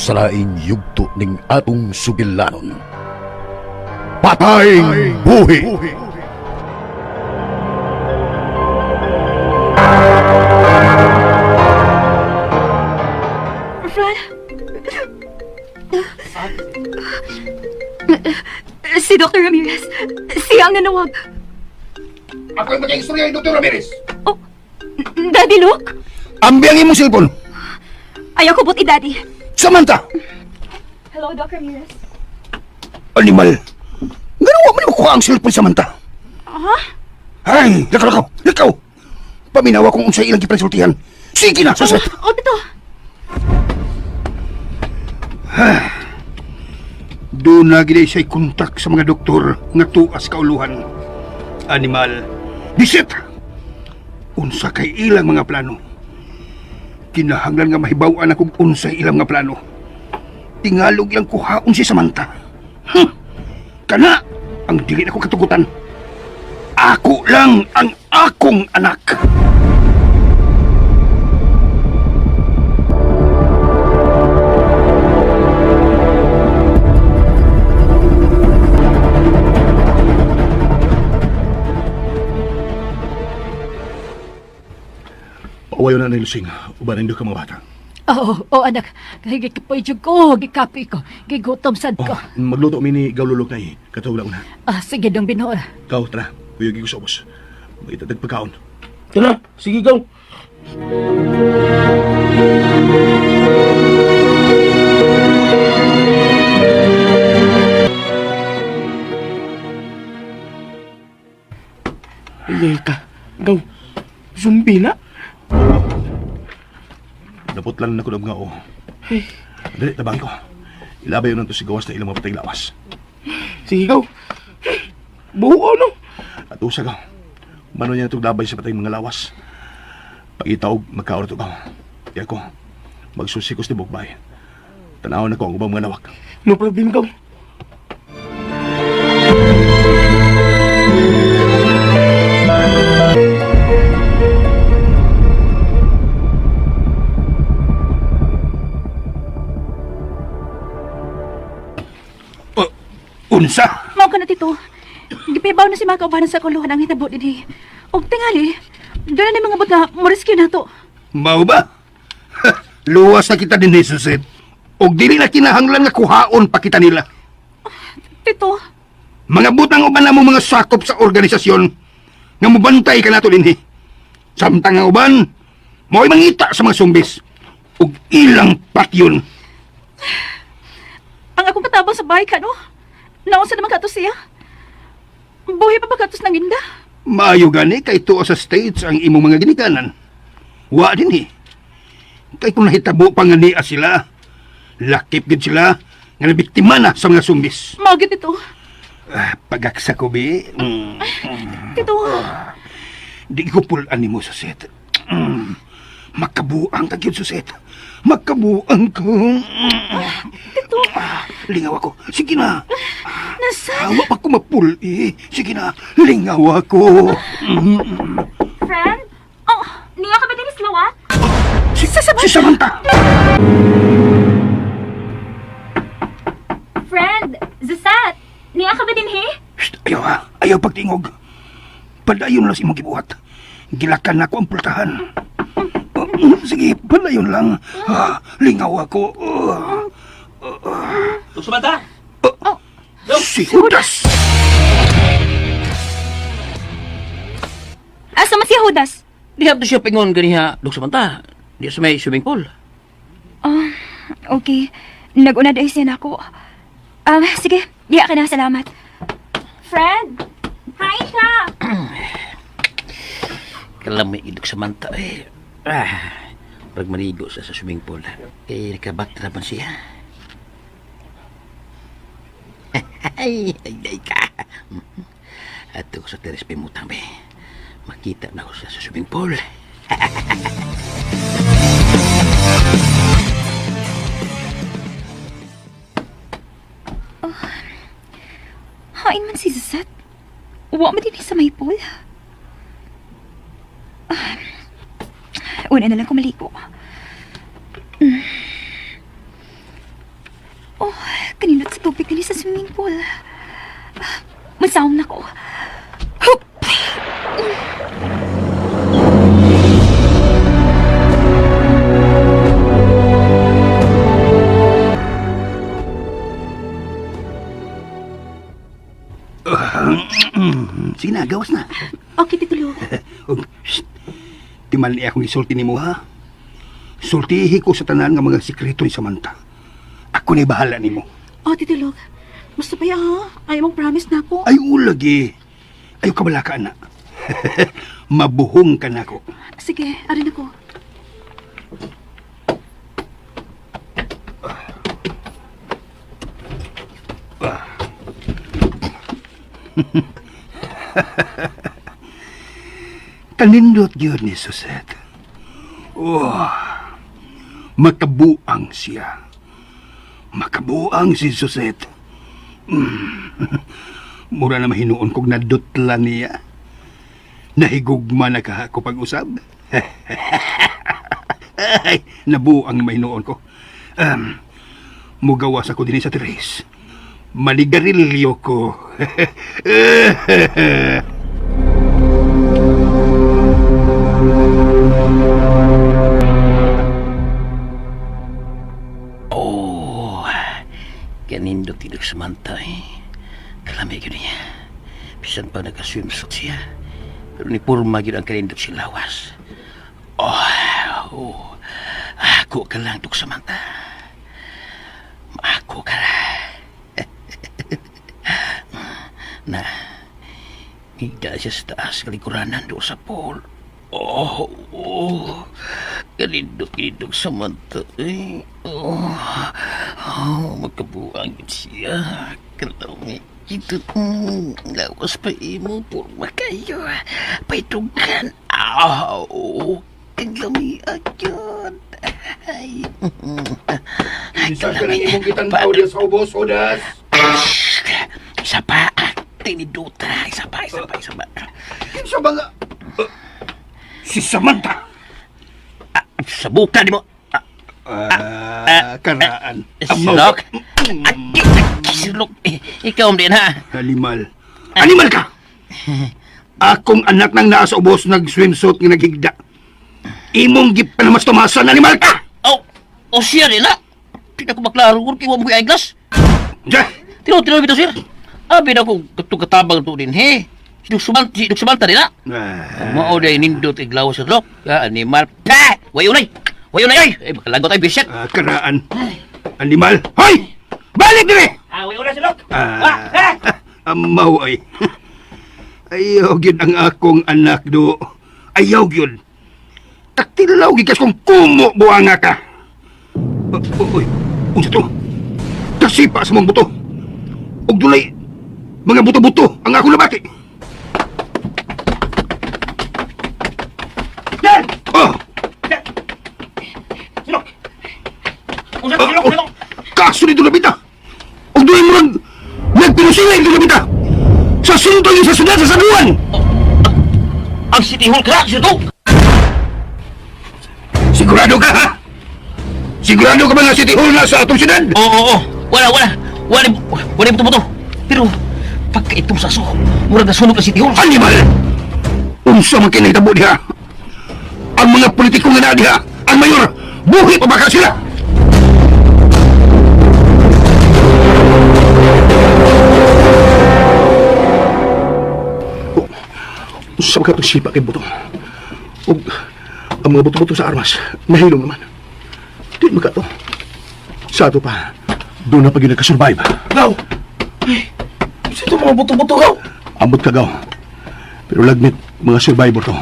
sa laing yugto ning atong sugilanon. Patayng buhi! Fran? Si Dr. Ramirez. Siya ang nanawag. Ako yung mag-istorya ni Dr. Ramirez. Oh, Daddy Luke? Ambiyangin mo cellphone. Ayaw ko buti, Daddy. Samantha! Hello, Dr. Ramirez. Animal! Ganawa mo na makuha ang cellphone, Samantha. Ay, lakaw! Paminawa kung unsay ilang kipansultihan. Sige na, suset! Dito. Doon na gina siya'y kontak sa mga doktor nga tuas kauluhan. Animal, bisit! Unsa kay ilang mga plano. Kinahanglan nga mahibaw-an akong unsay ilang mga plano. Tingalog ilang kuhaon si Samantha. Kana ang dili na ko katugutan. Ako lang ang akong anak. Pawayo na nilusing, ubanin doon ka mga bata. Oo, anak. Gikipoy ko, gikapi ko, gigutom sad ko. Magluto mini gawlulok na katawag na. Sige dong binoor. Kau, tara, kuyog ko sa ubos. Maitatag pagkaon. Tara, sige gaw. Ay, ka. Gaw. Zumbi na. Napot lang na ko ng mga o. Dali, tabang ko. Ilabay yun to si gawas na ilang mga patay lawas. Sige gaw. Buo no. At usa ka. Mano niya itong labay sa patay mga lawas. Pag-itaog, magkaon ito ka. Kaya ko, magsusikos ni Bugbay. Tanaw na ko ang ubang mga nawak. No problem gaw. Unsa? Mao ka na, Tito. Gipibaw na si mga kaubahan sa kuluhan ang hitabo din. Og tingali, doon na ni mga bata, mo-rescue na to. Mao ba? Luwas na kita din, Suset. Og dili na kinahanglan nga kuhaon pa kita nila. Tito, Mga butang uban na mo mga sakop sa organisasyon nga mubantay ka nato dinhi. Samtang nga uban, mo'y mangita sa mga zumbis. Ug ilang patyon. ang akong katabang sa bahay ka, no? Naunsa naman kato siya? Buhay pa ba katos ng inda? Maayo gani kay tuo sa States ang imong mga ginikanan. Wa dinhi. Kay kung nahitabo pa nga niya sila, lakip gid sila nga nabiktima na sa mga zumbis. Mao gid, Tito. Pagaksa ko, bi. Tito, Di ko pulan ni mo, Suset. Makabuang ka, gyud, Suset. Makabuang ka. Tito, Lingaw ako. Sige na. nasa... Hawa pa ko mapuli. Sige na. Lingaw ako. Friend? Oh, niya ka ba din islawat? Si Samantha. Friend, Zusat, niya ka ba din he? Shh, ayaw ha. Ayaw pagtingog. Padayon lang si mong gibuhat. Gilakan na ako ang pultahan. Sige, padayon lang. Lingaw ako. Tukso mata. Si Judas. Asa man si Judas? Di hapto siya pingon ganiha. Tukso mata. Di sa may swimming pool. Okay. Nag-una dahil siya ako. Sige. Diya ka na. Salamat. Friend! Hi ka! Kalamay idok sa manta eh. Pag maligo sa swimming pool. Eh, nakabatra man siya. Ay ka. At ko sa teres pimutang be. Makita na ko siya sa swimming pool. Hain man si Zusat. Wa mo din sa may pool. Una na lang ko maligo. Oh, kanindot sa tubig din sa swimming pool. Masawang na ko. Hup! Sige na, gawas na. Okay, titulo. Shh. Timan niya akong isulti ni mo, ha? Sultihi ko sa tanan nga mga sikreto ni Samantha. Ako na bahala ni mo. Oh, titulo. Gusto pa ya, ha? Ayaw mong promise na ako. Ay, ulagi. Ayaw ka bala ka, anak. Mabuhong ka na ko. Sige, arin ako. Kanindot yun ni Susette. Oh, makabuang siya. Makabuang si Susette. Mura na mahinuon kong nadutla niya. Nahigugma na ka ako pag-usab. Ay, nabuang na mahinuon ko. Mugawas ako din sa Teres. Manigarilyo ko. Kanindot tidur Samantha kalamay yun niya. Pisan pa nagka-swimsuit siya. Pero ni Purma yun ang kanindot si Lawas. Ako ka lang tuk Samantha. Ako ka lang. Na, higda siya sa taas kalikuranan doon sa pool. Kanindot Samantha. Magkabuang yun siya. Kalawang ito. Lawas pa imo. Purma kayo. Paitugan. Kalawang yun. Isa ka ng imong gitantaw din sa ubos, Odas. Isa pa. Tiniduta. Isa pa. Isa ba nga? Si Samantha. Sabukan mo. Karaan. Silok. Silok. Ikaw din ha. Animal. Animal ka! Akong anak nang naa sa ubos nag-swimsuit nga naghigda. Imong gip pa na mas tumasan, animal ka! Siya din ha. Tidak ko maklaro kung kiwa mo yung eyeglass. Diyan! Tino bito sir. Abi na ko katabang to din he. Siduk sumalta din ha. Mao day nindot iglaw sa lok. Animal. Wayunay. Ay, makalagot ay bisit. Karaan. Animal. Hoy! Balik dire! Wayunay sa lok. Amaw ay. Ayaw yun ang akong anak do. Ayaw yun. Taktilaw gikas kong kumo buanga ka. Uy, unsa to? Kasipa sa mong buto. Ug dulay mga buto-buto ang akong labati. Yan! Oh! Silok! Unsa ka silok? Kaso ni Dulabita! Ug dulay mo nagpinusilay ni Dulabita! Sa sunod yung sa sunod sa sabuan! Ang City Hall ka, sito! Sigurado ka, ha? Sigurado ka ba nga City Hall na sa atong syudad? Oo. Wala buto-buto. Pero, pagka itong saso, murag na sunog ang City Hall. Animal! Unsa man kinahitabo diha? Ang mga politiko nga na diha, ang mayor, buhi pa baka sila! Sa mga itong sipa kay Buto. O, ang mga buto-buto sa armas, mahilong naman. Di mo ka to. Sa ato pa, doon na pag yun nagkasurvive. Gaw! Ay, sa ito mga buto-buto, gaw! Ambot ka, Gaw. Pero lagmit, mga survivor to.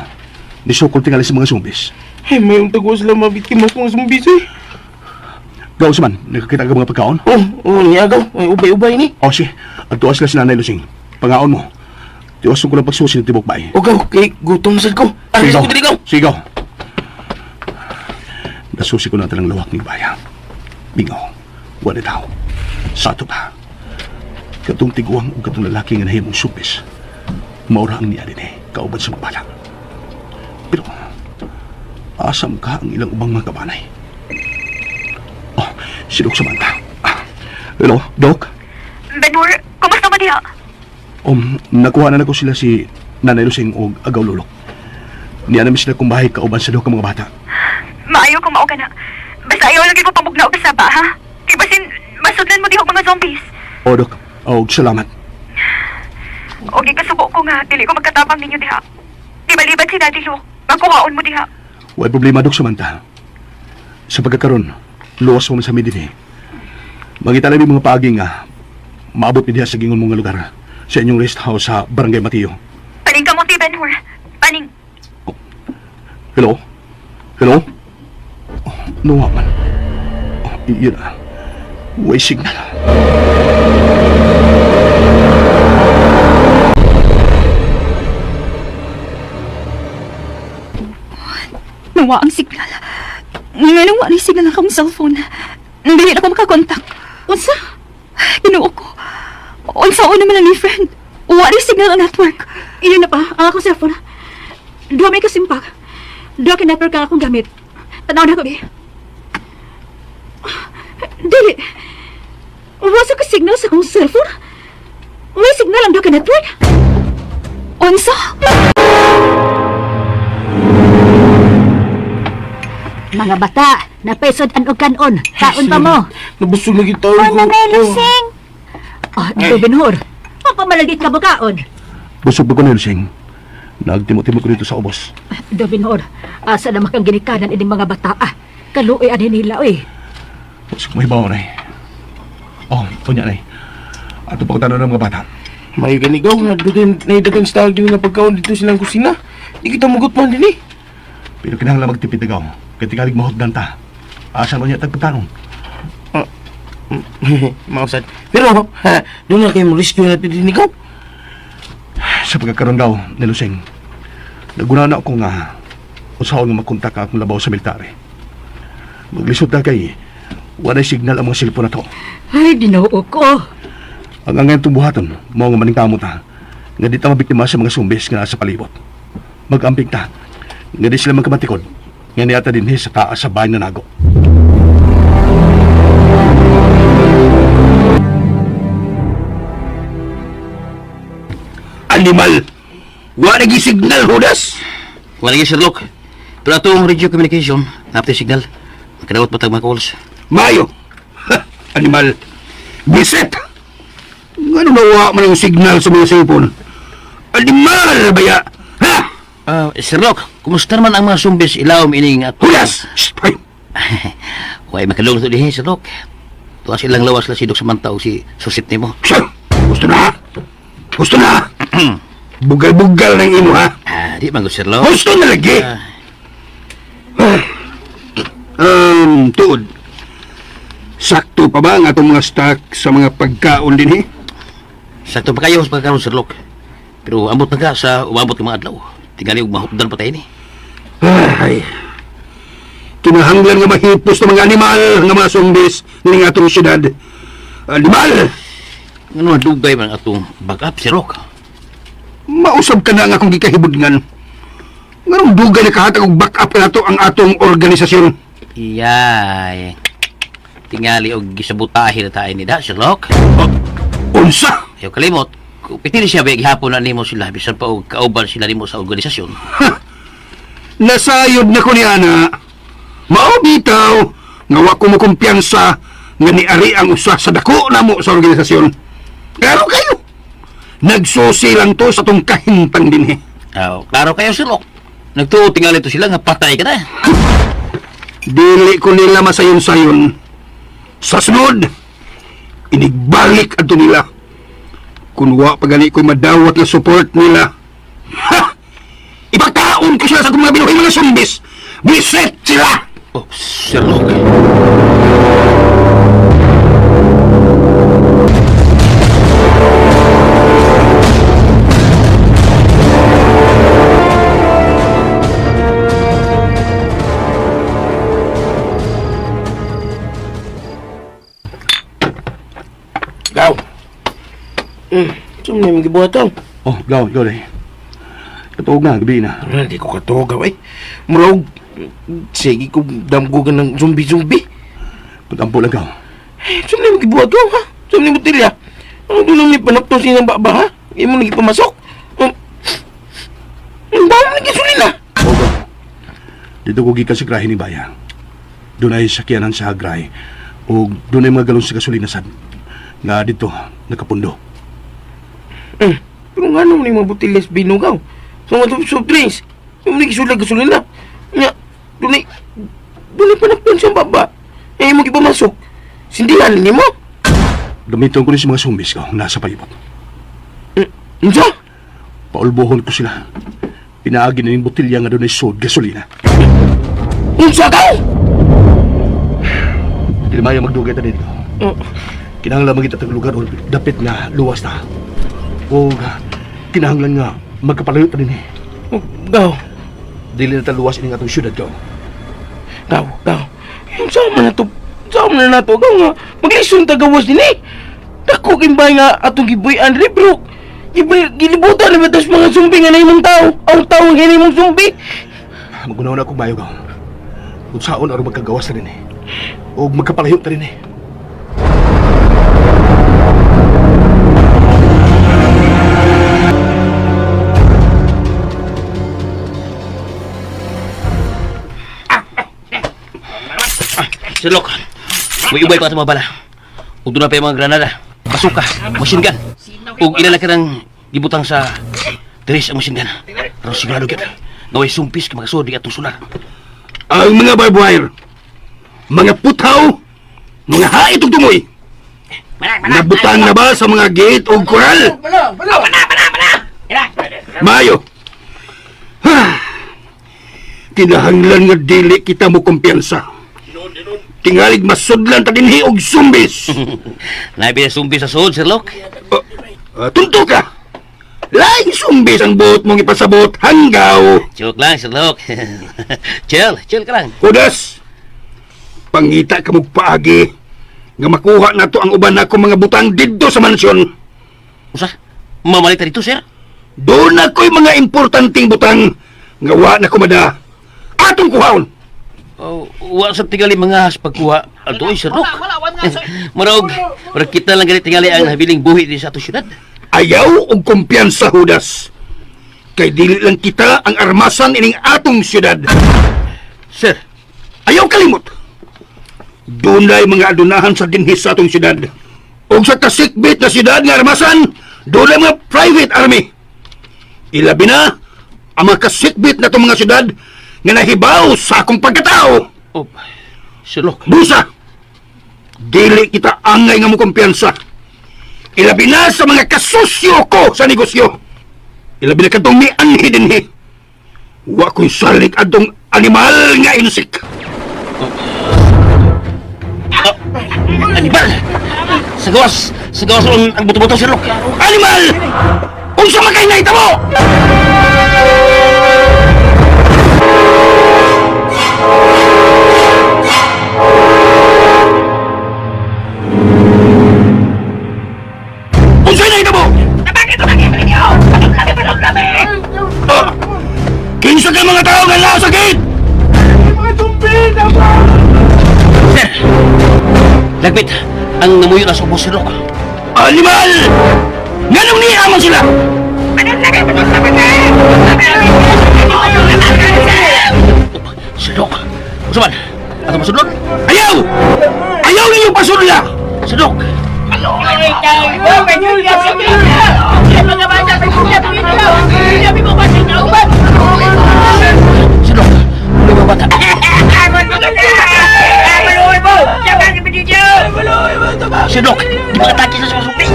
Nisukol tingali sa mga zombies. Ay, mayroong tago sila mabiktima sa mga zombies eh. Gaw saman, nakakita ka mga pagkaon? Niya gaw. Ay, ubay-ubay ni. O, si, adtuas sila si Nanay Lusing. Pangaon mo. Tiwasan ko lang pagsusi ng tibok bae. O gaw, kay gutom na sad ko. Alis ko dili gaw. Sigaw. Nasusi ko natin ang lawak ng bayan. Bingaw. Wala daw. Sa ato pa. Katong tiguang o katong lalaki nga nahimong supis. Maura ang niya din kaubad sa magbalang. Pero, asam ka ang ilang ubang mga kabanay. Oh, sinok Samantha. Hello, Doc? Benhur, kumusta mo diha? Nakuha na ko sila si Nanay Lusing o Agaw Lulok. Niya namin sila kung bahay kauban sa duha ka mga bata. Maayo kung mao ka na. Basta ayaw lagi mo pamugnaw ka sa ba, ha? Kay basin, masudlan mo diha og mga zombies. O, Doc. O, salamat. Og ikasubo ko nga, dili ko magkatabang ninyo diha. Di balibad si Daddy Luke, magkuhaon mo diha. Huwag problema, Doc, Samantha. Sa pagkakaroon, luwas mo man sa midin eh. Mangita lang yung mga paaging nga, maabot mi diha sa gingon mong lugar sa inyong rest house sa Barangay Mateo. Paning ka mo, ti Benhur. Paning. Hello? Hello? Oh, nawa man. Oh, yun na. Way signal. Nawa ang signal. Nga nawa ni signal ang akong cellphone. Dili na ko makakontak. Unsa? Tinuo ko. Unsa o naman lang ni friend. Wa ni signal ang network. Iyon na pa, ang akong cellphone. Duha may kasimpag. Duha ka network ang akong gamit. Tanaw na ko di. Dili. Wasa ka signal sa akong cellphone. May signal ang duha ka network. Unsa? Mga bata, napaisod ang kanon. Kaon pa mo. Nabusog lagi tayo ko. Benhur. Ang pamalagit ka bukaon. Busog ba ko na, Lusing? Nagtimo-timo ko dito sa ubos. Benhur, asa na makang ginikanan ining mga bata. Kaluoy ani nila, oy. Busog mo ibaw, Nay. Oh, punya, Nay. Ato pa ko tanong ng mga bata. May ganigaw, naidagan sa tawag din na pagkaon dito silang kusina. Di kita mugot man din eh. Pero kinahanglan magtipid agaw. Kaya tikalig mahugdan ta. Asa mo niya tagpatanong. Mausad. Pero, doon na kayo mo rescue natin din ikaw. Sa pagkakaroon daw ni Lusing, naguna na ako nga usahaw nga makontak ka akong labaw sa military. Maglisod na kay walay signal ang mga silpo na to. Ay, ginoo ko. Ang ngayon tumbuhaton, mga maning kamot ha, nga di ta mabiktima sa mga zumbis nga nasa palibot. Mag-amping ta, nga di sila magkamatikod, nga niyata din sa taas sa bahay na nago. Animal! Wa nagi signal, Hudas! Wala lagi, Sherlock. Pero atong radio communication, napatay signal. Makadawat matag mga calls. Mayo! Ha! Animal! Biset! Nga nawa man ang signal sa mga cellphone? Animal, baya! Ha! Sherlock, kumusta naman ang mga zombies ilawom ining at... Hudas! Shh! Ay! Huwag makalong ito dihin, Sherlock. Tuwa silang lawas la si Dok Samantha o si Susit ni mo. Siya! Gusto na! Gusto na! Bugal-bugal ng imo, ha? Di man ko, Sherlock. Gusto na lagi! Tuod. Sakto pa ba ang atong mga stock sa mga pagkaon din, eh? Sakto pa kayo sa pagkaroon, Sherlock. Pero ambot na ka sa umabot ng mga adlaw. Tingali og mahupdan pa tayo ni. Ay, kinahanglan nga mahipos ng mga animal nga mga zombies ng atong syudad. Animal! Ano ang dugay man atong backup, Sherlock? Mausab ka na nga akong gikahibudngan. Nganong dugay na kahatag og backup na to ang atong organisasyon. Iyay. Tingali og gisabutahin na tayo ni da, Sherlock. Unsa? Ayaw kalimot. Kung pitili siya, bay gihapon na nimo sila. Bisan pa og kauban sila nimo sa organisasyon. Nasayod na ko ni Ana. Mao bitaw nga wa ko mo kumpiyansa nga niari ang usa sa dako namo sa organisasyon. Pero kayo, nagsusi lang to sa tong kahintang dinhi. Klaro kayo, Sherlock. Nagtuo tingali to sila nga patay ka na. Dili ko nila masayon-sayon. Sa sunod, inigbalik ato nila. Kung wa pa gani ko'y madawat na support nila. Ha! Ipagkaon ko sila sa mga binuhay mga zumbis. Biset sila! Oh, Sherlock. Gaw. Saan na yung gibuhat to? Oh, gaw, Day. Katuog na, gabi na. Hindi ko katugaw eh. Murag, sige ko damgugan ng zombie-zombie. Patampo lang gaw. Saan na magibuhat ko, ha? Saan na botilya? Ano doon naman panaptos niya ng baba, ha? Hindi mo naging pamasok? Ang ba mo naging sulina? Ogo, dito ko gikan sa grahe ni Bayang. Doon ay sakyanan sa grahe. O doon ay mga galon sa gasolinasan. Nga dito, nakapundo. Pero nga naman yung mga botilya sa binugaw. Sa mga soft drinks. Yung naging sulag gasolina. Nga, doon ay panaptos niya ng baba. Eh, mo pamasok. Sindihan niya mo? Gamiton ko rin sa mga sumbis ko nasa palibot. Unsa? Paulbohon ko sila. Pinaagi na yung botilya nga doon ay sod gasolina. Unsa ka? Hindi maya magdugay ta dito. Kinahanglan magita tag lugar o dapit nga luwas ta. O kinahanglan nga magkapalayo ta din eh. Gaw. Dili na ta luwas ini nga itong syudad ko. Gaw. Sama na to. Sama na to. Gaw nga. Maglisyon ta gawas din eh. Dako kimbay nga atong gibuyan libro. Gilibutan na batas mga sumbi nga na imong tao. Ang tao nga na imong sumbi. Magunaw na akong bayo ko. Kung saon araw magkagawas ta rin eh. O magkapalayo ta rin eh. Sirlok, may ubay pa sa mga bala. Ug doon na pa yung mga granada, basuka, machine gun. Ug ilalaki ng gibutang sa teres ang machine gun. Pero sigurado kita, naway sumpis ka magasod di atong sunar. Ang mga barbed wire, mga putaw, mga hait ug tumoy. Nabutang na ba sa mga gate o koral? Mayo. Kinahanglan nga dili kita mo kumpiyansa. Tingalig masudlan ta dinhi og zumbis. Nabi na sumpis sa sod, Sirlok. Tunto ka. Laing zumbis ang buot mong ipasabot hanggaw. Joke lang, Sirlok. chill ka lang. Kudas. Pangita ka mong paagi nga makuha na to ang uban ako mga butang didto sa mansyon. Usa, mamalik ta dito, sir. Doon ako'y mga importanteng butang nga wa na kumada. Atong kuhaon. Wa sa tingali mga has pagkuha. Ato ay Sirlok. Marog kita lang ganit tingali ang habiling buhi di sa ato syudad. Ayaw og kumpiyansa, Judas. Kay dili lang kita ang armasan ining atong syudad. Sir, Ayaw kalimot. Dunay mga adunahan sa dinhis sa atong syudad. Og sa kasikbit na syudad nga armasan, dunay mga private army. Ilabi na ang mga kasikbit na itong mga syudad nga nahibaw sa akong pagkatao. Sirlok. Busa! Dili kita angay nga mo kumpiyansa. Ilabi na sa mga kasusyo ko sa negosyo. Ilabi na katong may anhi dinhi. Wa ko'y salig adong animal nga insik. Animal! Sa gawas ang buto-buto, Sirlok. Animal! Unsa makay naita mo? Unsa naita mo? Kinsa ka mga tao nga lao sa gate? Sir, lagpit ang namuyo na sa ubos, Sirlok. Animal! Nganong niya man sila? Sirlok, usaman, ato masudlot? Ayaw! Ayaw ninyo pasudla! Sirlok! Sirlok, ulo mo bata. Sirlok, di ba atake sa mga supis?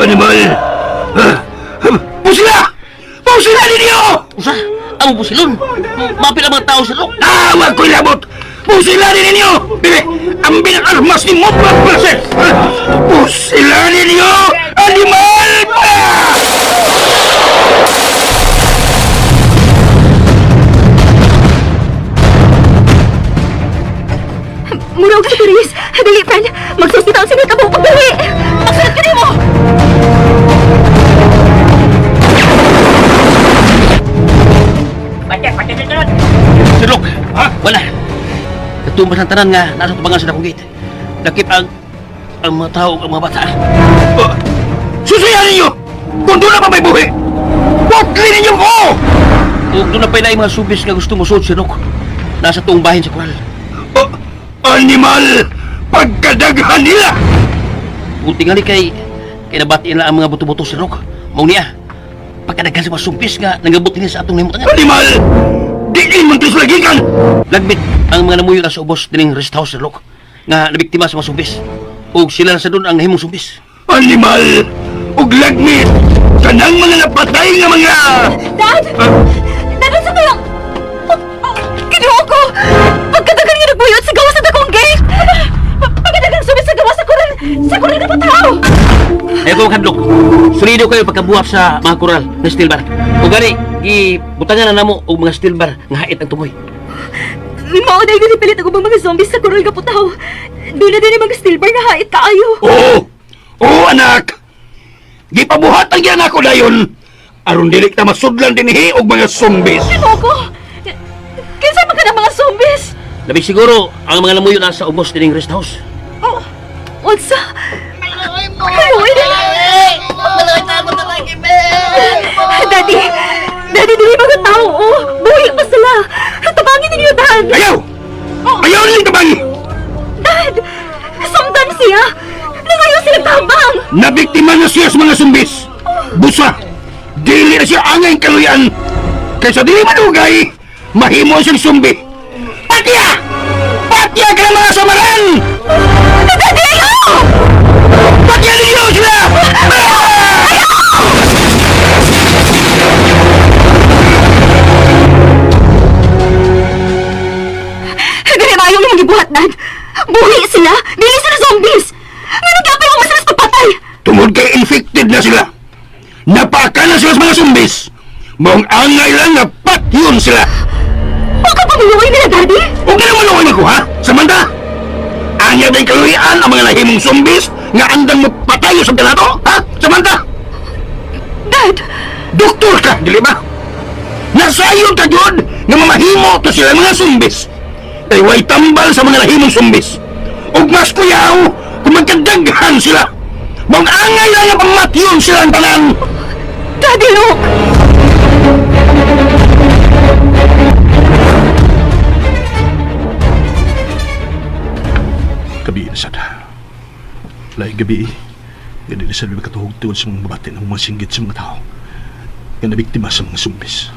Animal! Pusila! Pusila ninyo! Usa, ang pusilon. Mapil ang mga tao, Sirlok. Wag ko'y labot! Pusila ninyo! Bibi, ang binarmas ni Mopra Placer! Pusila ninyo! Animal! Murag sa Paris. Dali, friend. Magsusita ang sinit ka mong pagdali. Magsunod ka mo! Sirlok, wala. Katumbas ng tanan nga nasa tubangan sa akong gate. Dakip ang mga tao, ang mga bata. Susuyan ninyo! Kung doon na pa may buhi! Pukli ninyo ko! Kung doon na pa yung mga subis nga gusto mo sud si Rock, nasa tuong bahin sa kural. Animal! Pagkadaghan nila! Kung tingali kay nabatiin na ang mga buto-buto si Rock, mau niya, pagkadaghan sa mga subis nga nangabot niya sa atong nahimutangan. Animal! Diin mo ito lagikan! Lagbit ang mga namuyo na sa ubos dining rest house ni Rock, nga nabiktima sa mga subis. O sila na sa doon ang nahimong subis. Animal! Ug lagmit! Kanang mga napatay nga mga... Dad! Dad, sa kayo? Kinuha ko! Pagkadagan nga nagbuyot sa gawa sa dakong gate! Pagkadagan sumis sa gawa sa kural na patao! Ayaw ko makadlok. Sulido kayo pagkabuhat sa mga koral na steel bar. O gani, ibutangan na namo o mga steel bar nga hait ang tumoy. Mauday ko pilit ako bang mga zombies sa kural ka putaw. Doon na din yung mga steel bar na hait kaayo. Oo! Oo, anak! Gipabuhat ang yan ako dayon! Aron dilik na masudlan din og mga zombies! Kinuha ko! Kinsa man ka ng mga zombies? Labing siguro ang mga namuyo na sa ubos dining rest house. Oh, unsa? Kaluoy nila! Daddy! Daddy, dili mga tao, oh! Buhay pa sila! Tabangin ninyo, Dad! Ayaw! Ayaw nilang tabangi! Dad! Sumdan siya! Nangayo sila tabang! Nabiktima na siya sa mga zumbis! Busa! Dili na siya angay kaluyan! Kaysa dili manugay, mahimo siyang zumbi! Patya! Patya ka ng mga samaran! Daddy, ayaw! Patya ninyo sila! Dili ba yung gibuhat, Dad? Buhay sila! Dili sila zombies! Nga nagyapay mo sila sa pagpatay! Tungod kay infected na sila! Napaka na sila sa mga zumbis! Maong angay lang na patyon sila! Huwag ka pamiluway nila, Daddy! Huwag ka naman ako ko, ha? Samanta! Anya ba yung kaluyan ang mga nahimong zumbis nga andang mapatayo sa kanato, ha? Samanta! Dad! Doktor ka, dili ba? Nasayon ka, Jod, nga mamahimo to sila mga zumbis. Kaya way tambal sa mga nahimong zumbis. Ug mas kuyaw, kung magkadaghan sila. Maong angay lang nga pamatyon sila ang tanan. Daddy, look! Gabi na sad. Laing gabi, ganun na sad may katuhog tuon sa mga babati ng mga singgit sa mga tao nga nabiktima sa mga zumbis.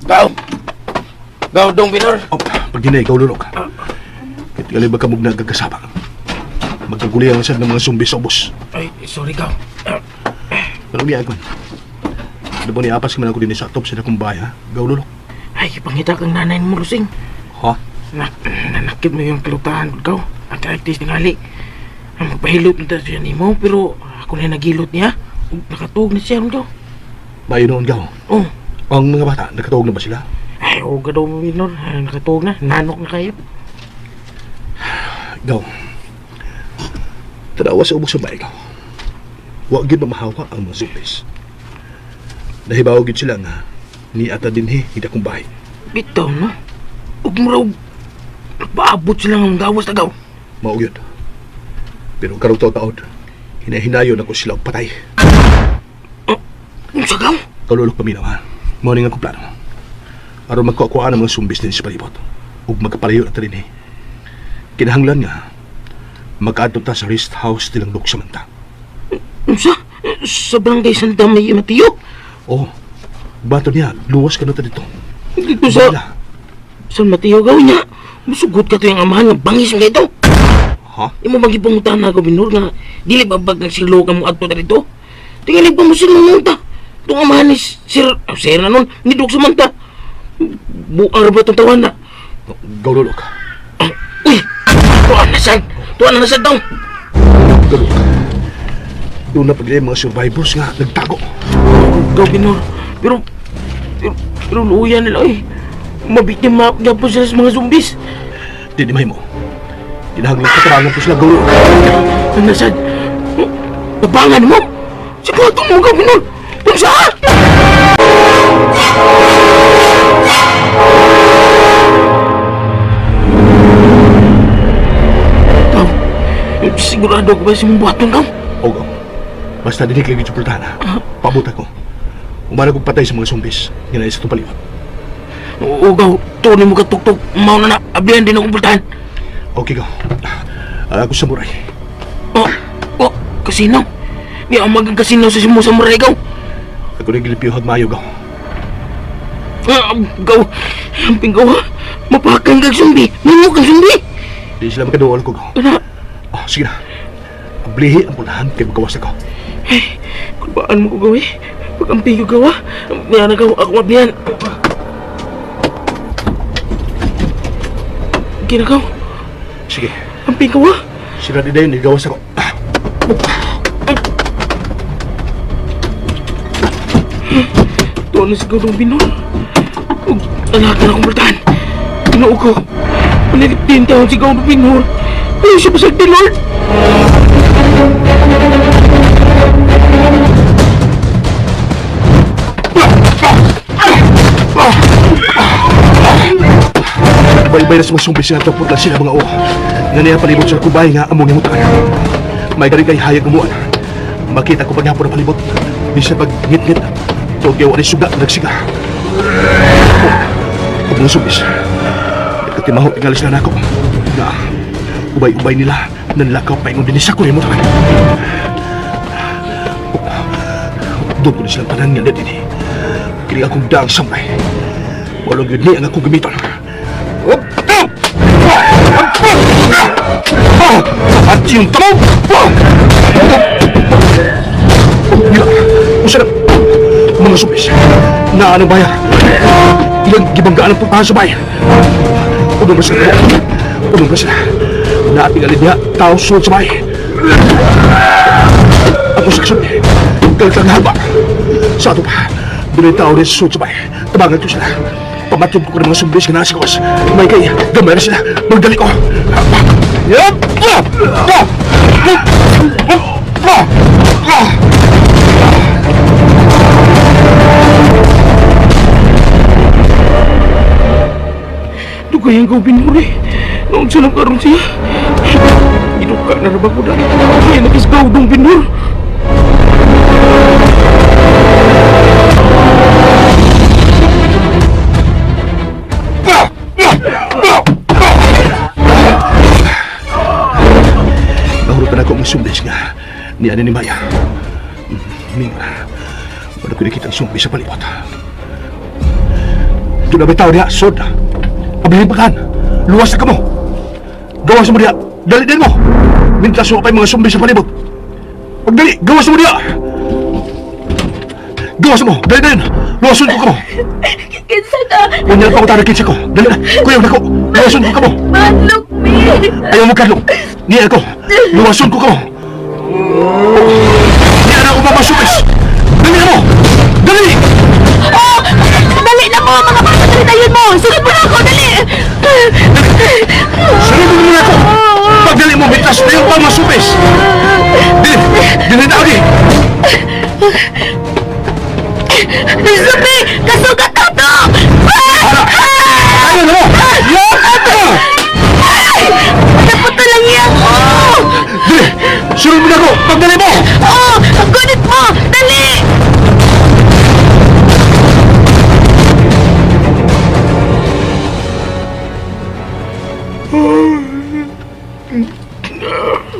Gaw dong Binor. Oh, pag dinay, ikaw lulok. Kaya gali ba kamog nagkakasabang? Magkaguli ang sad ng mga zumbis sa ubos. Ay, sorry gaw. Pero niya agman. Ano ba niapas ka man ako din sa top sa akong bahay, ha? Gaw lulok. Ay, ipangita kang nanay mo, Lusing. Ha? Nanakit mo yung kilutahan ko, gaw. Ang karaktis ng hali. Ang magpahilot nito siya ni mo, pero ako na nagilot niya. Nakatuog na siya, gaw. Bayo noon, gaw. Oh. Ang mga bata, nakatawag na ba sila? Ay, oo ka daw, Binor. Nakatuog na. Nanok na kayo. Gaw. Tanawa sa ubos sa bahay, gaw. Huwag yun mamahawa ang mga zumbis. Nahibaw yun sila nga ni ata din hindi akong bahay. Bitaw, no? Huwag mo raw. Nagpaabot sila ng gawas na gaw. Mao yun. Pero karong taon, hinahinayon ako sila og patay. Ano sa gaw? Kalulok paminaw, ha? Morning akong plano. Aron magkukuhaan ang mga zumbis din sa palibot. Ug magkapalayo na rin eh. Kinahanglan nga, magkaadto ta sa rest house nilang Dok Samantha. Sa barangay Santa May Matiyo? Oh, bato niya, luwas ka na ta dito. Dito sa Bahala. San Mateo gaw niya. Musugot ka to yung amahan ng bangis nga ito. Ha? Imo magipangutan na ako, Binor, nga dili ba bag nagsilo ka mo adto na dito? Tingali pa mo sila ta. Itong amahan ni Sir na nun, ni Dok Samantha. Buang ra ba itong tawan na? Gaululok. Uy! Tuan na sad! Tuan na sad daw! Gaululok. Doon na pagli mga survivors nga nagtago. Gaw, Binor. Pero luuyan nila eh. Mabiktima niya po sila sa mga zumbis. Di mo. Kinahanglan katarangan po sila, gaululok. Ang nasad. Nabangan mo? Sigurado mo ka, Binor. Kung saan? Gaw, Sigurado ka ba si mong buhaton ka? O gaw. Basta dinig lagi sa pultana. Pabuta ko. Umana kong patay sa mga zumbis. Yan ay sa itong paliwat. Ugaw, tunay mo katuktok. Mao na ablihan din akong pultahan. Okay gaw. Ako samurai. Kasino? Di ako magkasino sa simu samurai gaw. Ako nagilipiyod mayo gaw. Gaw, amping gaw ha. Mapakang kag sumbi. Nanyo kang sumbi. Di sila makaduwal ko gaw. Ano? Sige na. Ablihi ang pulahan kay magawas ako. Kulbaan mo ko gaw eh. Pag-amping ko gaw ha. Niyan na gaw, ako mablihan. Ginagaw, Sige. amping gaw ha. Sila di dayon, igawas ako. Tuwan na si Gaudong Binor. Anak na akong pultahan. Ginoo ko. Panilipin taon si Gaudong Binor. Ayaw siya pasagdi, Lord. Bay-bay na sa mga zumbis nga tapot lang sila mga uwa. Nga niya palibot sa kubay nga among himutaan. May gari kay hayag umuan. Makita ko paghapon na palibot. Di siya pag-ngit-ngit. Tokyo wala suga nagsiga. Huwag mga zumbis. Nagkatimahot ingalis na nako. Na ubay-ubay nila nanlakaw pa ingon din sa kuya mo takan. Doon ko na silang tanan nga na din. Kini akong daang sambay. Walang yun ni ang akong gamiton. At yung tamaw! Usa na mga subis na anong bayan. Ilang gibanggaan ang puntahan sa bayan. Unong ka sila. Unong ka sila. Naating niya tao sunod sa bayan. Ako sa kasunod. Galit haba. Sa ato pa, bilay tao rin sunod sa bayan. Tabangan ko sila. Pamatyon ko ng mga sumbis na nasa kawas. May kaya, gamay na sila. Magdali ko. Dugay ang Gaudong Binor eh. Noong siya nagkaroon siya. Inuka na rabang ko na. Kaya nakis Gaudong Binor. Nahurutan ako ang sumbis nga ni Ani ni Maya. Minga, wala ko nakita ang sumbis sa palibot. Doon na may tao niya, sod. Pabiling pakan, luwas na ka mo. Gawas mo niya, dali din mo. Mintas mo pa yung mga sumbis sa palibot. Pagdali, gawas mo niya. Gawas mo, dali din. Luwasun ko ka mo. Kinsa na? Huwag pa ko tayo kitsa ko. Dali na, kuyaw na ko. Luwasun ko ka mo. Manlok me! Ayaw mo kadlok. Niyan ko. Luwasun ko ka mo. Niyan ako mamasumis. Dali na mo. Dali! Oh! Dali na mo! Mga bata, dali na yun mo! Sunod mo na ako! Dali! Sunod mo muna ako. Pagdali mo, mitas na yung pamasumis. Dili! Dili na ako di. Sabi! Kasugat na to! Ayaw na mo! Napunta lang yan ko! Dili! Sunod mo na ako. Pagdali mo! Oh! Ang gunit mo! Dali!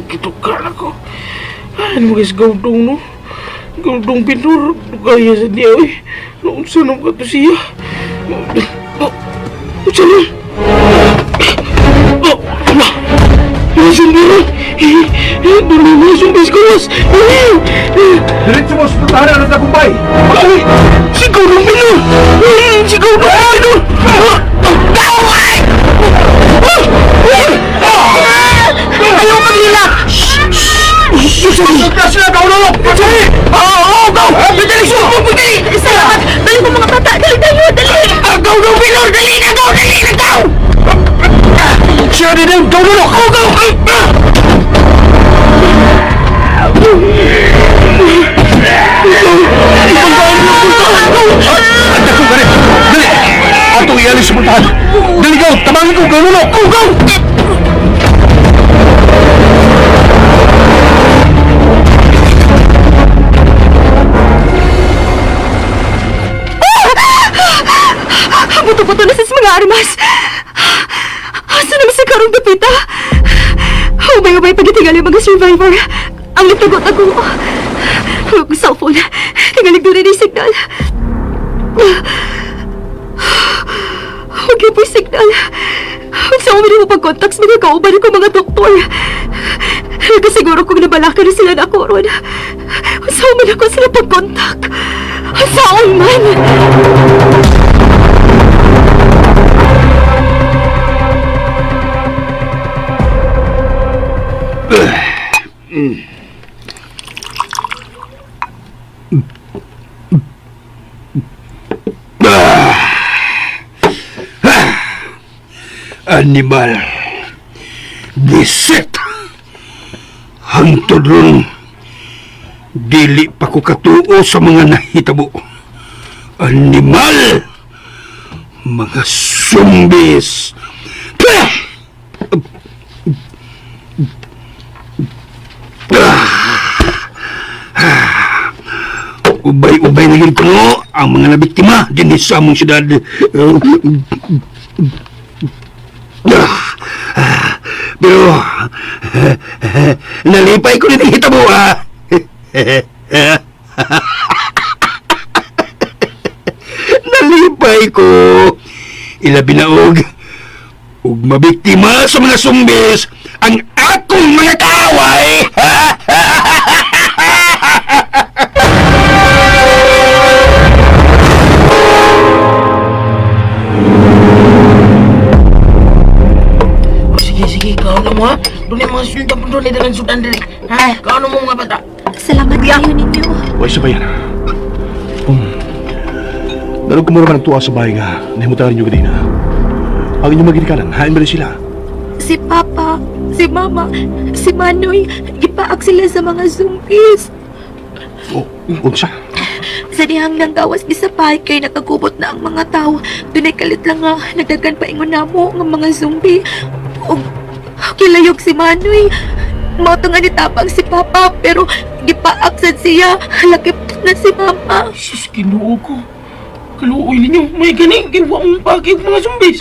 Gitukar ako. Ano guys, Gaudong no? Gaudong Binor. Kaya sa niya eh. Noon saan ka to siya? Saan? Ala! Nasaan niya? Doon na mga sumbis ko was! Diretso mo sa tahanan ng tagumpay. Ay! Si Gaudong Binor! Si Gaudong Binor! Gaway! Ayaw maglilak! Susunod na sila, Gaulolo! Pagdali! Oo, Gaw! Madali siya! Madali! Salamat! Dali mo mga bata! Dali tayo! Dali! Gaudong Binor! Dali na, Gaw! Dali na, Gaw! Siya din yung Gaulolo! Oo, Gaw! Anda ko gani! Dali! Ato ialis sa puntahan! Dali, Gaul! Tamangin ko, Gaulolo! Oo, Gaw! armas. Asa naman si karong dapita? Umay-umay pagitingali mga survivor. Ang nagtagot ako. Ang cellphone. Tingalig doon rin yung signal. Huwag po yung signal. Sa umin mo pag-contact sa mga kauban ko mga doktor. Kasiguro kung nabalaka na sila na ako ron. Sa umin ako sila pag-contact. Sa man. Animal. Bisit. Hantod ron. Dili pa ko katuo sa mga nahitabo. Animal. Mga zombies. Ubay-ubay na yun puno ang mga nabiktima din sa among syudad. Pero nalipay ko rin ang hitabo, ha? Nalipay ko. Ilabi na og mabiktima sa mga zombies ang akong mga kaaway. Sige, kau na mo ha. Doon yung mga sultan po doon ay dalang sudan diri. Ha? Kau na mo mga bata. Salamat kayo ninyo. Huwag sa bayan. Naroon ko mo naman ang tuwa sa bahay nga. Nahimutan niyo ganina. Ang inyong magigikanan, hain ba rin sila? Si Papa, si Mama, si Manoy, gipaak sila sa mga zombies. Oh, unsa? Sa dihang nang gawas ni sa bahay kay nakagubot na ang mga tao. Dunay kalit lang nga nagdagan pa ingon namo ng mga zombie. Og kilayog si Manoy. Moto nga nitapang si Papa pero gipaak sad siya. Lakip na si Mama. Sus, kinuo ko. Kaluoy ninyo. May ganing ginawa mong pagi mga zombies.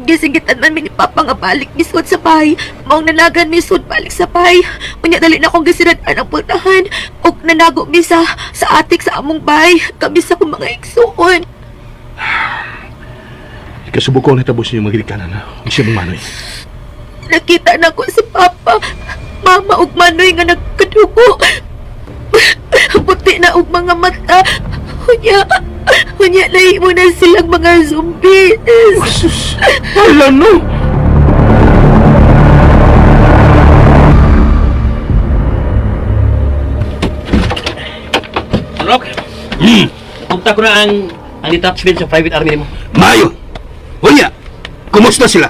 Gisingitan man mi ni Papa nga balik misod sa bahay. Maong nanagan misod balik sa bahay. Unya dali na akong gisiradaan ang pultahan. Og nanago mi sa atik sa among bahay. Kami sa akong mga igsuon. Ikasubok ko ang natabos niyo magigikanan, ha? Ang siya mong manoy. Nakita na ko si Papa, Mama ug Manoy nga nagkadugo. Puti na og mga mata. Unya lahi mo na silang mga zombies. Sus, wala no. Rock, punta ko na ang detachment sa private army mo. Mayo. Unya, kumusta sila?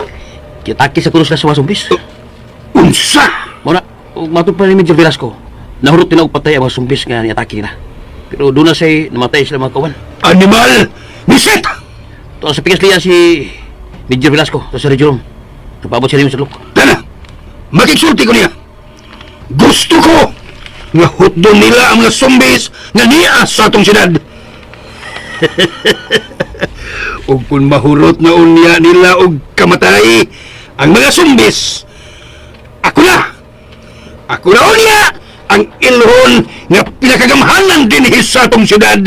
Kitaki sa kulos na sa mga zombies. Unsa? Muna, matupad ni Major Velasco. Nahurot din ako patay ang mga zombies nga niatake na. Pero doon na siya namatay sila mga kawan. Animal! Bisit! Ito sa pikas liya si Major Velasco sa Jerome. Napabot siya rin sa luk. Tana! Makiksulti ko niya! Gusto ko nga hutdo nila ang mga zombies nga niya sa atong syudad. Ug kung mahurot na unya nila og kamatay ang mga zombies, ako na unya ang ilhon nga pinakagamhanan din sa atong syudad.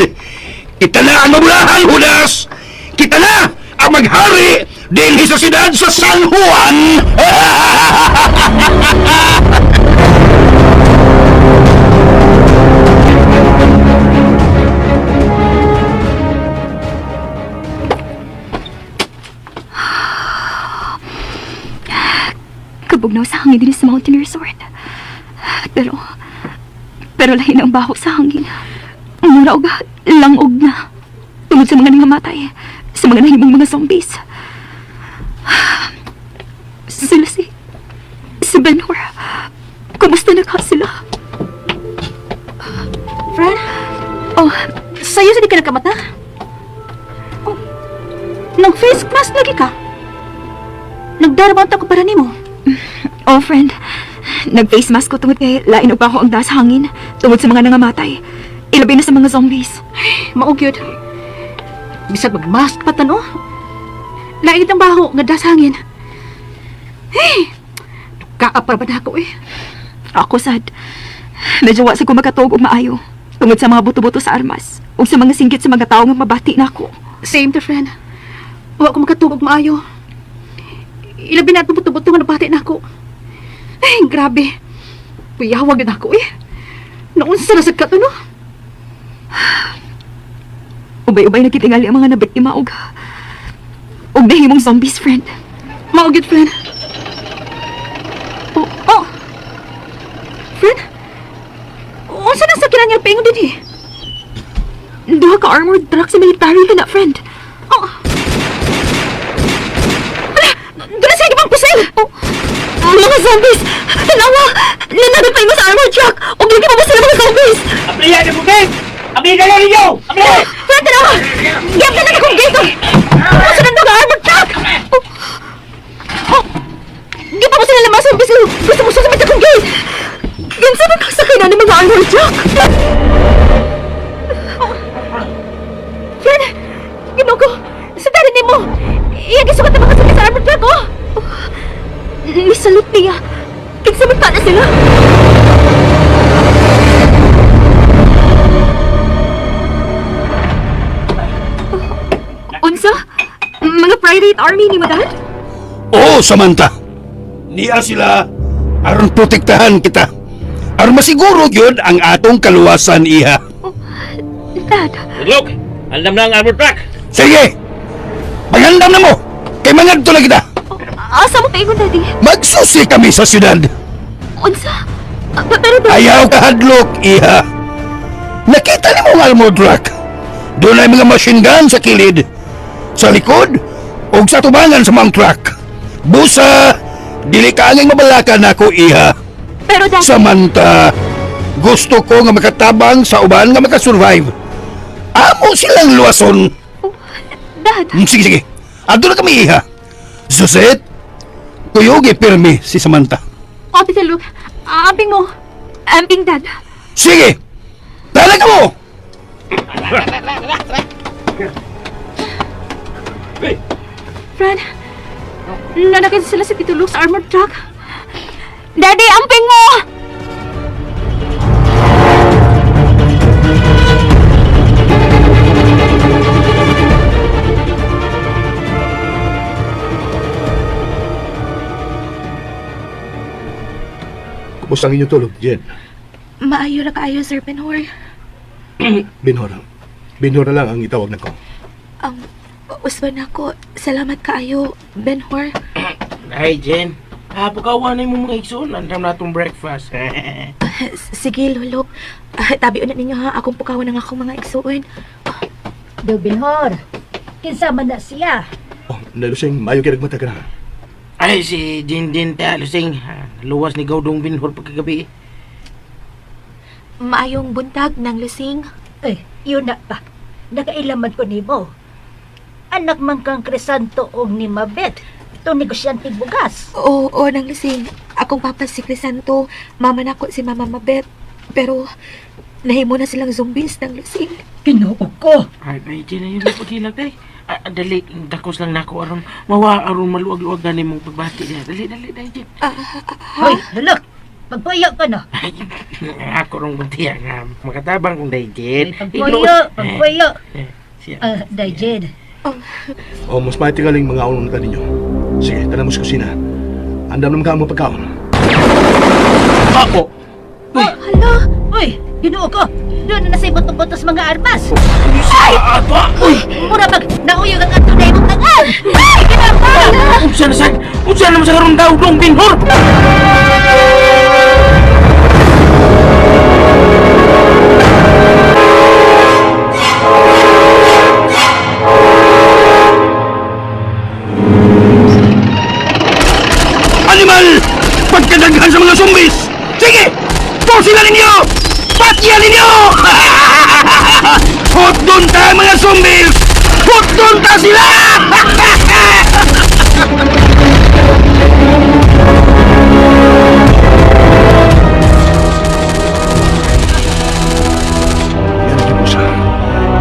Kita na ang mabulahan, Judas! Kita na ang maghari din sa syudad sa San Juan! Kabugnaw sa hangin din sa Mountain Resort. Pero lahi ng baho sa hangin. Mura og langog na. Tungod sa mga nangamatay. Sa mga nahimong mga zombies. Sila si Ben-Hur. Kumusta na ka sila? Fran? Oh, sa'yo sa di ka nakamata? Oh, nag-face mask lagi ka? Nagdarabang ko para nimo. Oh, friend. Nag-face mask ko tungod kay lain pa ako ang das hangin tungod sa mga nangamatay. Ilabi na sa mga zombies. Maugyod. Bisag mag-mask pa tano. Lain ang baho, nga dasangin. Hey! Kaapar ba na ako eh? Ako sad. Medyo wa sa ko makatuog og maayo. Tungod sa mga buto-buto sa armas. O sa mga singgit sa mga tao nga mabati na ako. Same to friend. Wa ko makatuog og maayo. Ilabi na itong buto-buto nga nabati na ako. Ay, grabe. Puyawag na ako eh. Naunsa na sa kato no? Ubay-ubay nakitingali ang mga nabiktima og nahimong zombies, friend. Maugit, friend. Oh! Friend? Unsa na sa kinanyang paingon din eh? Duha ka armored truck sa military ka na, friend. Oh! Dala sa ibang pusil! Oh! Mga zombies! Tanawa! Nanagod pa sa armored truck! O gigi pa ba sila mga zombies? Apliya na po, Kay! Apliya na ninyo! Apliya! Friend, tanawa! Giyap na akong gate! Unsa na ka armored truck? Oh! Giyap pa ko sila ng mga zombies! Gusto mo susamit akong gate! Gansa na kasakay na ng mga armored truck! Friend! Ginoo ko! Sadarin ni mo! Iyan gisukat na mga zombies sa armored truck, oh! Nisalot niya! Kagsamita na sila! Unsa? Mga private army ni Madad? Oo, Samantha. Niya sila aron protektahan kita. Aron masiguro gyud ang atong kaluwasan iha. Dad, Look! Alam na ang armor truck! Sige! Paghandam na mo! Kay mangagto na kita! asa mo paingon, Daddy? Magsusi kami sa syudad! Unsa? Pero Daddy... Ayaw ka hadlok, iha! Nakita ni mo ang armored truck! Doon ay mga machine gun sa kilid, sa likod, o sa tubangan sa mga truck. Busa, dili ka angay mabalakan ako, iha. Pero Daddy... Samantha, gusto ko nga makatabang sa uban nga makasurvive. Amo silang luwason. Dad... Sige, sige. Ado na kami, iha. Suset, tuyugi pirmi si Samantha. O, Tita Luke, amping mo. Amping, Dad. Sige! Talaga mo! Fred, nanakit sila sa Tito Luke's armored truck. Daddy, amping mo! Kumusta ang inyong tulog, Jen? Maayo na kaayo, Sir Benhor. Binhor. Binhor na lang ang itawag na ko. Usban ako. Salamat kaayo, Benhor. Ay, Jen. Pagkawanay mo mga igsoon, andam na itong breakfast. Sige, Lulok. Tabi ulit ninyo ha. Akong pukawan ng akong mga igsuon. Dobinhor, kinsa man na siya. Oh, nalusing, mayo kayo nagmata ka na. Ay, si Din ta, lusing. Luwas ni Gaudong Binhor pagkagabi. Maayong buntag ng lusing. Ay, yun na pa. Nakailaman ko ni mo. Anak man kang Crisanto o ni Mabet. Itong negosyanteng bugas. Oo, ng lusing. Akong papa si Crisanto. Mama na ko si Mama Mabet. Pero, nahimo na silang zombies ng lusing. Kinuog ko. Ay, Jen, ayun na paghilag, day. Dali, dakos lang nako aron mawa aron maluwag-luwag na nimong pagbati niya. Dali, Jen. Hoy, lalak. Magpuyo ka na. Ay, ako rong buntiya nga makatabang kong day, Jen. Pagpuyo. Siya. Dayjed. O, mas maitigaling mga unong na ninyo. Sige, tala mo sa kusina. Andam naman ka ang mga pagkaon. Ako! Hala! Uy, ginuo ko. Doon na sa buto-butos mga armas. Ay! Ato! Uy, mura mag nauyog ang ato na imong tangan. Ay, kinapa! Unsa na sad? Unsa naman sa karong daw dong Binhor? Animal! Pagkadaghan sa mga zombies! Sige! Pusila ninyo! Patya ninyo! Hot doon ta mga zombies! Hot doon ta sila! Yan ang kibusa.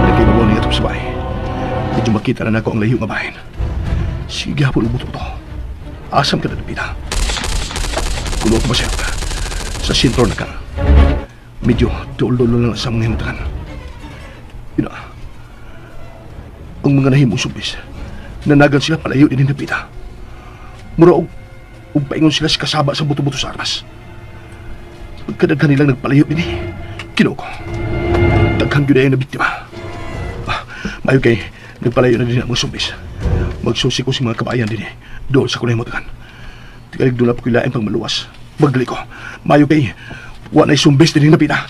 Nagkinubo niya ito sa bahay. Medyo makita na ako ang layo nga bahin. Sige hapon ang buto to. Asam ka na napita. Kuno ko masayap ka. Sa sentro na ka. Medyo tuol-tuol lang sa mga himutakan. Ina, ang mga nahimong subis, nanagan sila palayo din ng napita. Mura og paingon sila sa kasaba sa buto-buto sa armas. Pagkadaghan nilang nagpalayo din Kinuha ko. Daghang yun ay nabiktima. Mayo kay nagpalayo na din ang mga subis. Magsusi ko si mga kabayan din doon sa kunay motakan. Tigalig doon na po kilain pang maluwas. Magdali ko. Mayo kay wala na sumbis din napita.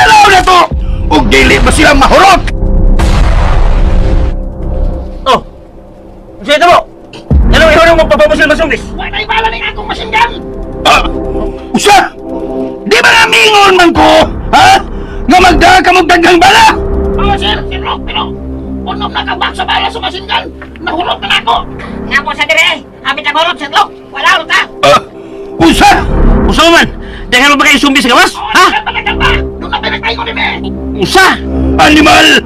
Dalaw na to! Ug dili ba sila mahurot? Oh! Sige ito mo! Ano yung magpapamusil masumbis? Wala bala ng akong masinggan! Usa! Di ba nga mingon man ko? Ha? Nga magda ka mong daghang bala? Oo, sir. Sirok, pero unom na kabak sa bala sa masinggan. Nahulog na ako. Nga po sa dire. Hamit ang hulog, sir. Wala hulog ta. Usa! Usa man. Dahil mo ba kayo sumbis sa gawas? Ha? Doon na pinagtayo ni me! Usa! Animal!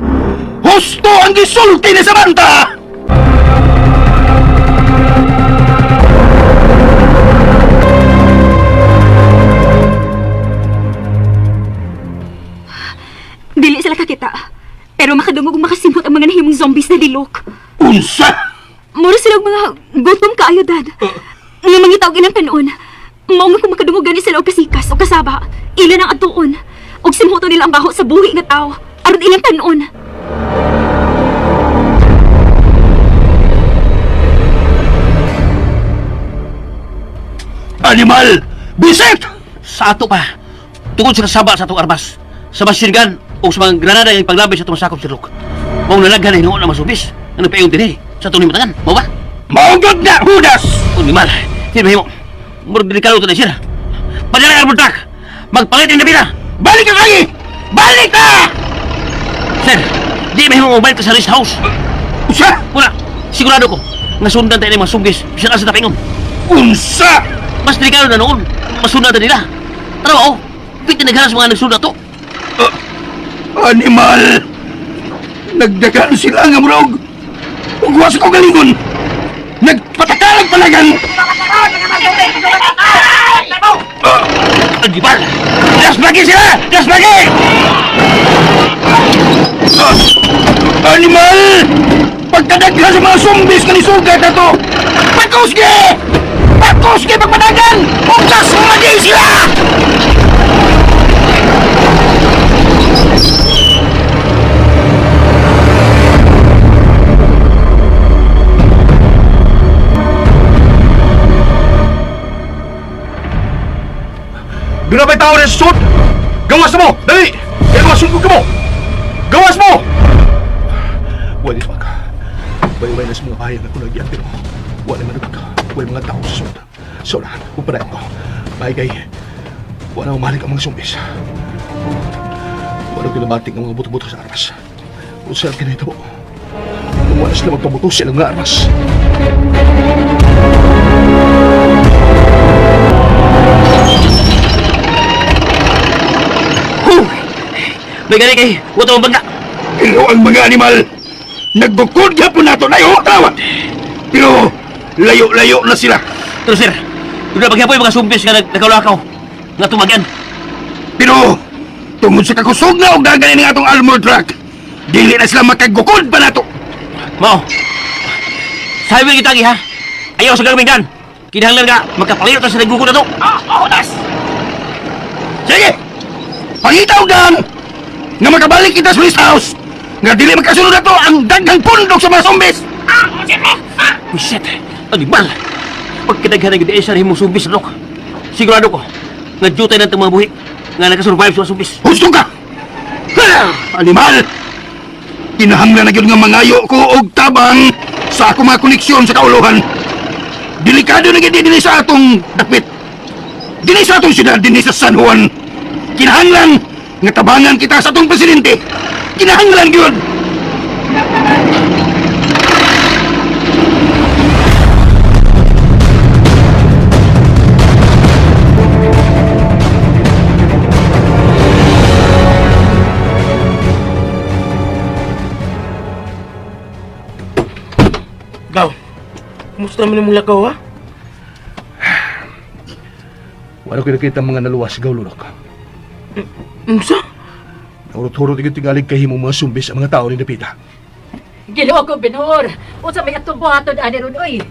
Husto ang gisulti ni Samantha! Dili sila kakita. Pero makadungog ug makasimot ang mga nahimong zombies na dilok. Unsa? Mura sila og mga gutom kaayo, Dad. Nga mangita og ilang tanon. Mao man kung makadungog gani sila og kasikas o kasaba. Ilan ang atuon. Og simhoto nila ang baho sa buhi nga tao. Aron ilang tanon. Animal! Bisit! Sa ato pa. Tungkol sa kasaba sa atong armas. Sa masirgan o sa mga granada yung paglabay sa itong sakop sirlok. Mao nalaghan na hinuon ang masumbis. Ano pa yung din sa itong limatagan? Mau ba? Maugod na, Judas! Unimal. Sino mahimo? Murag delikado ito na siya. Padala ang bultak. Magpalit yung nabila. Balik ka kayo! Balik ka! Sir, di mahimo mobile ka sa rest house. Usa! Wala. Sigurado ko. Nasundan tayo ng mga sunggis. Bisa ka sa tapingon. Unsa! Mas delikado na noon. Masundan na nila. Tara o. Piti naghalas mga nagsundan to. Animal! Nagdagan sila nga murag. Ugwas ko galingon. Nagpatakalag palagan. Di ba? Das bagi sila! Das bagi! Animal! Pagkadaghan sa mga zombies na nisugat na to! Pakusgi! Pakusgi pagpadagan! Ugas umagi sila! Grabe tao rin sa suot! Gawas mo! Dali! Kaya masunog ka mo! Gawas mo! Wala pa ka. Bayway na sa mga bayan na kunagyan pero wala manugag ka. Wala mga tao sa suot. So na, upadayan ko. Bahay kay wala umalik ang mga zumbis. Wala kinabating ang mga buto-buto sa armas. Kung saan ka na ito mo, kung wala sila magpabuto silang mga armas. May gani kay. Huwag ito magda. Pero ang mga animal, nagbukod ka po nato na yung tawad. Pero layo-layo na sila. Pero sir, doon na bagyapoy mga sumbis nga nagkaulakaw. Nga tumagan. Pero tungod sa kakusog na og daganin ng atong armor truck, dili na sila makagukod pa nato. Mao. Sabi kita ha. Ayaw sa gagawin. Kinahanglan nga magkapalit na sa nagugo na to. Das! Sige! Pangitaw gan! Nga makabalik kita sa police house! Nga dili magkasunod na to ang daghang pundok sa mga zombies! Shit! Animal! Pagkadaghan ng gede sa himong sumbis, Lok. Sigurado ko, nga jutay ng mga buhi nga nakasurvive sa mga sumbis. Husto ka! Animal! Kinahanglan na yun nga mangayo ko og tabang sa akong mga koneksyon sa kauluhan. Delikado na gid dinhi sa atong dapit. Dinhi sa atong syudad, dinhi sa San Juan. Kinahanglan nga tabangan kita sa atong presidente. Kinahanglan gyud. Kumusta man yung lakaw, ha? Wala ko nakita mga naluwas gaw lulok. Unsa? Naurot-hurot yung tingalig kahimong mga sumbis ang mga tao ni Napita. Ginoo ko, Binor. Unsa may atong buhaton ani ron, oy.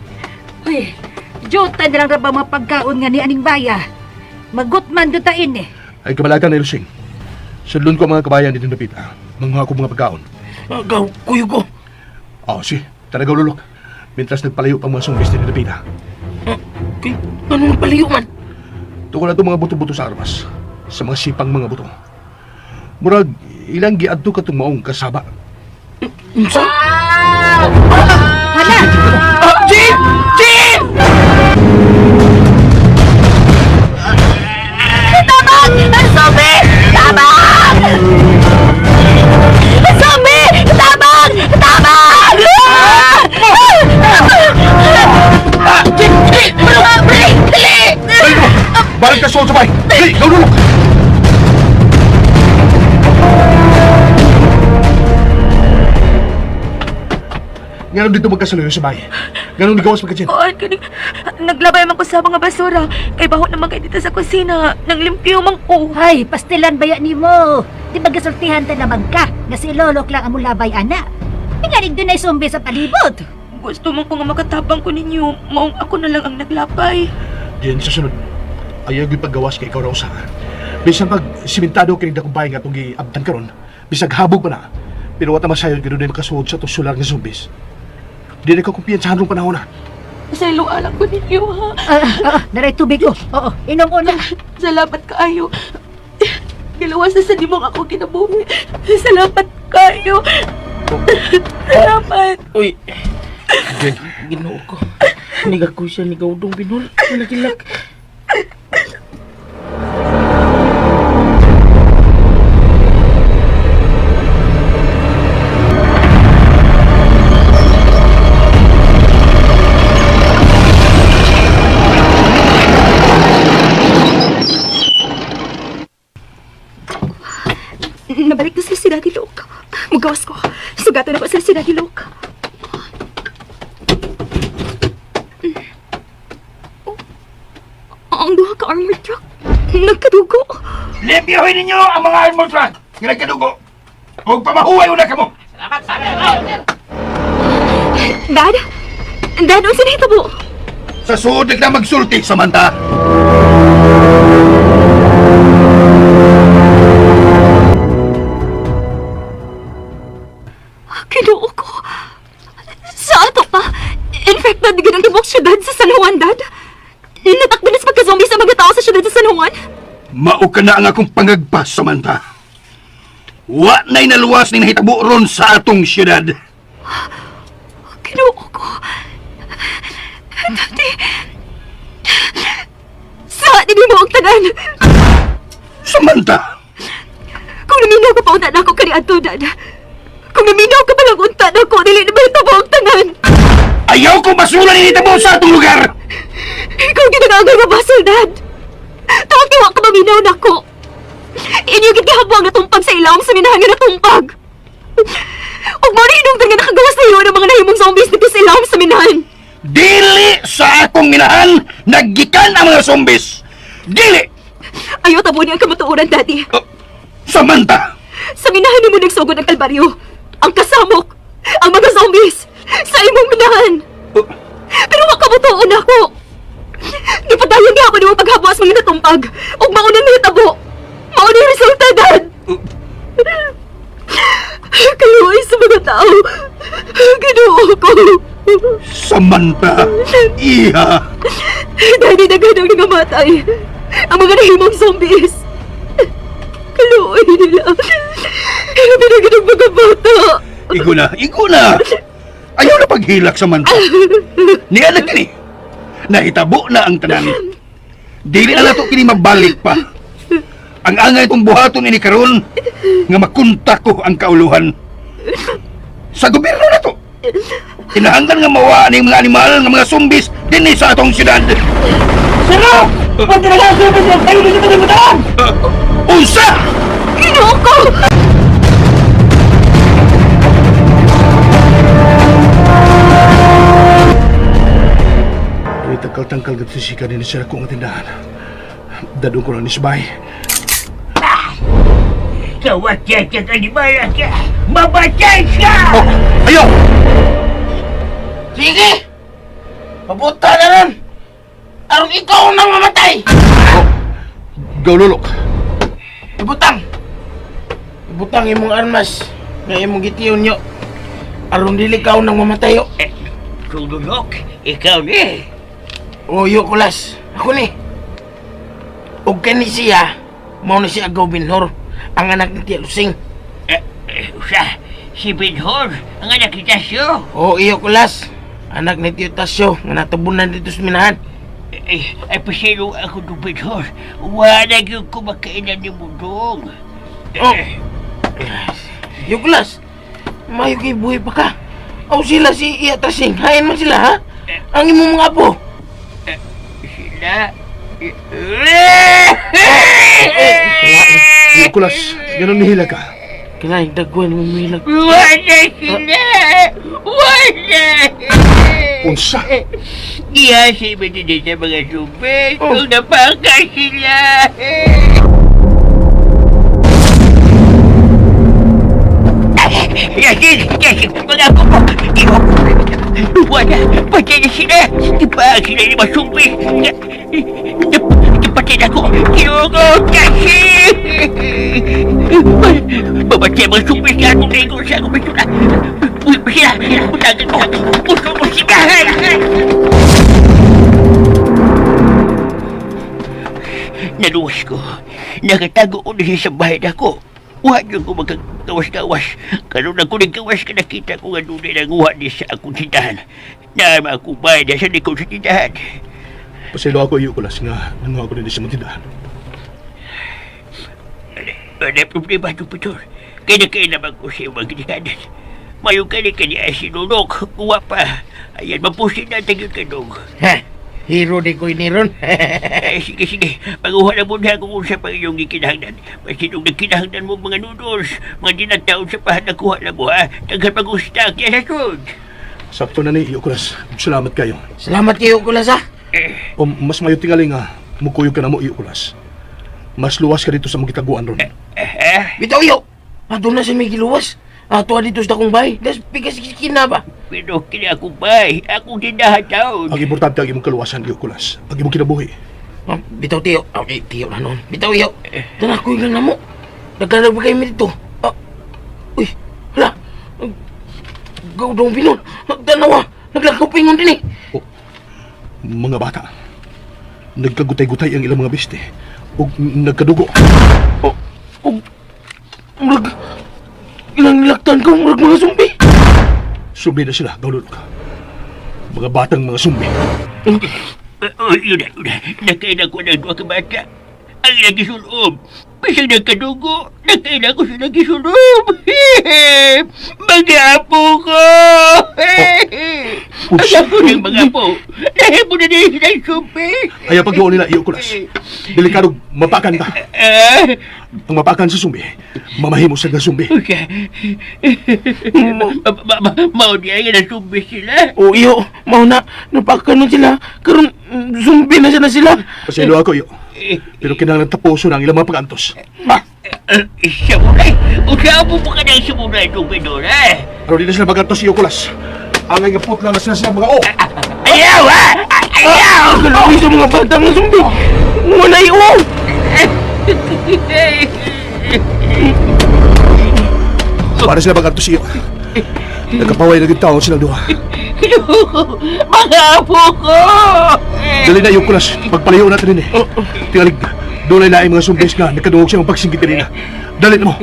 Uy, juta nilang ra ba mga pagkaon nga ni aning baya. Magutman dutain eh. Ay kabalakan na Ilusing. Sudlon ko ang mga kabayan ni Napita. Mga ko mga pagkaon. Gaw, kuyo ko. Si, tara gaw lulok. Mintras nagpalayo pang mga sumbis ni Napita. Okay, ano palayo man? Tukol na itong mga buto-buto sa armas. Sa mga sipang mga buto. Murag, ilang giadto ka itong maong kasaba. Unsa? Hala! Jin! Jin! Tabang! Zombie! Tabang! Zombie! Tabang! Tabang! Jin! Jin! Break! Dali! Balik ka sa sabay! Hey, gaw lulok! Ngayon dito magkasaloy sa bahay. Ganun ligawas magka-Jin. Oo, kaning naglabay man ko sa mga basura. Kay baho naman kay dito sa kusina. Nang limpyo man ko. Hay, pastilan baya nimo. Di ba gasultihan ta naman ka? Nga si Lolok lang ang mulabay, ana. Tingalig doon ay zombie sa palibot. Gusto mo ko nga makatabang ko ninyo. Maong ako na lang ang naglapay. Diyan sa sunod, ayaw yung paggawas kay ikaw raw sa bisang pag simentado kinig na kumpay nga itong giabtan karon, bisag habog pa na. Pero wata masayon gano'n na makasuod sa itong sular ng zombies. Di na ka kumpiyansahan nung panahon na. Sa ilualang ko ninyo, ha? Naray tubig ko. Oo, inom una. Salamat kaayo. Gilawas na sa dimong ako kinabuhi. Salamat kaayo. Salamat. Uy, ginoo ko. Niga ko siya ni Gaudong Binol. Nagilak. Nabalik na sila si Daddy Luke. Magawas ko. Sugatan na ko sila si Daddy Luke. Ang duha ka armored truck. Nagkadugo. Limpyohin ninyo ang mga armor truck. Nga nagkadugo. Huwag pamahuway una ka mo. Dad? Dad, ang sinahitabo? Sa suod na magsulti, Samantha. Kinuo ko. Sa ato pa, infected ganang tibok syudad sa San Juan, Dad. Natakbo na sa pagka-zombie sa mga tao sa syudad sa San Juan. Mao ka na ang akong pangagpas, Samantha. Wa na'y naluwas ni nahitabo ron sa atong syudad. Kinuo ko. Dati, sa hindi mo ang tanan. Samantha! Kung naminaw ka pa unta na ako kaniadto, Dad. Kung naminaw ka pa lang unta na ako, dili na ba ito ang tanan? Ayaw ko masulan ni nahitabo sa atong lugar! Ikaw ginagagay nga basol, Dad. Tawa ka maminaw na ako. Inyo gigahabwang natumpag sa ilawang sa minahan nga natumpag. Huwag mo rin inong nga nakagawas na iyo ng mga nahimong zombies dito sa ilawang sa minahan. Dili sa akong minahan, naggikan ang mga zombies! Dili! Ayaw tabo niya ang kamatuuran, Daddy. Samantha! Sa minahan ni mo nagsugod ang kalbaryo. Ang kasamok. Ang mga zombies. Sa imong minahan. Pero makabutuon ako. Di pa tayo nga ako ni mo paghabuas mga natumpag. Huwag mauna na itabo. Mauna yung resulta, Dad. Kayo ay sa mga tao. Ginoo ko. Samantha! Iha! Daddy, naganang nangamatay. Ang mga nahimong zombies. Kaluoy nila. Pinaganang mga bata. Igo na! Igo na! Ayaw na paghilak, Samantha! Nialag ka ni! Nahitabo na ang tanan. Dili na nato kini mabalik pa. Ang angay kong buhaton ini karon nga makunta ko ang kauluhan. Sa gobyerno na to. Kinahanglan nga mawa ni mga animal nga mga zombies dinhi sa atong syudad. Sino? Pag nalagas na tayo na sa kalimutan! Unsa? Ginoo ko! tangkal-tangkal gato si kanina sa akong tindahan. Dadong ko lang ni Sabay. Tawat siya sa kanibala siya! Mabatay siya! Oh, ayaw! Sige! Mabuta na ron! Aron ikaw nang mamatay! Gaululok. Ibutang! Ibutang imong armas nga imong gitiyon nyo. Aron dili ikaw nang mamatayo. Sulunok, ikaw ni! Oyo kulas, ako ni. Og kani siya, mao na si Agaw Binhor, ang anak ni Tia Lusing. Siya, si Binhor, ang anak kita siya. O iyo kulas, anak ni Tio Tasyo, nga natabunan dito sa minahan. Ay pasino ako ng Binhor. Wala yung kumakainan ni Mundong. Oh. Iyo kulas, mayo kay buhay pa ka. Aw sila si Iya Tasing, hayan man sila ha? Ang imong mga apo. Sila... Nikolas, ganun nihila ka. Kailangan dagwan mo milag. Wala sila! Wala! Unsa? Ihasay mo din sa mga subit Oh. kung napaka sila! Yasin! Yasin! Mga apo mo! Wala! Patay na sila! Di ba sila ni masumbi? Patay na ko! Kiyogo! Yasin! Mamatay mga sumbi sa atong lego sa akong bisula! Sila! Putagan ko! Puso mo sila! Naluwas ko. Nakatago ko na siya sa bahay na ko. Huwag yung ko magkagawas-gawas. Karoon ako ng gawas ka nakita ko nga doon ay nanguha niya sa akong tindahan. Nama akong bahay na sa likod sa tindahan. Pasilo ako iyo kulas nga nanguha ko din sa mga tindahan. Wala problema ito, Pitor. Kaya naman ko sa mga tindahan. Mayroon ka niya ay sinunok. Kuha pa. Ayan, mapusin natin yung kanong. Ha? Hero di ko iniron. Ay, sige. Panguha na muna ako kung sa pang iyong ikinahanglan. Masinong nagkinahanglan mo mga noodles. Mga dinataon sa pahan na kuha na mo, ha? Taghan pag-ustak niya sa sud. Sakto na ni iyo kulas. Salamat kayo. Salamat kayo kulas ha. O mas mayo tingali nga mukuyog ka na mo iyo kulas. Mas luwas ka dito sa mga kitaguan ron. Bitaw iyo. Ato na sa may giluwas. Ato dito sa takong bahay. Das pigas kina ba? Pero kini akong bay, akong tindahan taon. Ang importante ang imong kaluwasan iyo kulas. Ang imong kinabuhi. Bitaw tiyo. Tiyo na noon. Bitaw iyo. Tanakoy lang na mo. Nagkanag ba kayo dito? Uy, hala. Gaudong Binon. Tanawa. Naglakaw pingon din eh. Mga bata. Nagkagutay-gutay ang ilang mga beste. O nagkadugo. Ilang nilaktan ka mga sumbi. Sumbi na sila, gaululok. Mga batang mga sumbi. Yun na. Nakain ako ng dua kabata. Ang nagisulob. Bisang nagkadugo, nakain ako sa nagisulob. Mga apo ko! Ang apo ng mga apo. Dahil mo na din sila sumpi. Ayaw pagdoon nila, iyo kulas. Delikado, mapakan ka. Ang mapakan sa sumbi, mamahimo sa sumbi. Mao niya yan ang sumbi sila. O iyo, mau na. Napakanon sila. Karon sumbi na sila. Paselo ako, iyo. Pero kinahanglan tapuso na ang ilang mga pag-antos. Samuray? Usabo mo ka ng samuray itong pinura. Pero di na sila mag-antos, iyo kulas. Ang nga putla na sila mga Ayaw, ha? Ayaw! Kalawin sa mga batang sumbi. Wala iyo. Para sila mag-antos, iyo. Nagkapaway na gitawon silang duha. Mga apo ko! Dali na iyo kulas, pagpalayo natin rin eh. Tingalig, doon ay laing mga sumbes nga, nagkaduhog siya ang pagsinggit rin na. Dali na mo.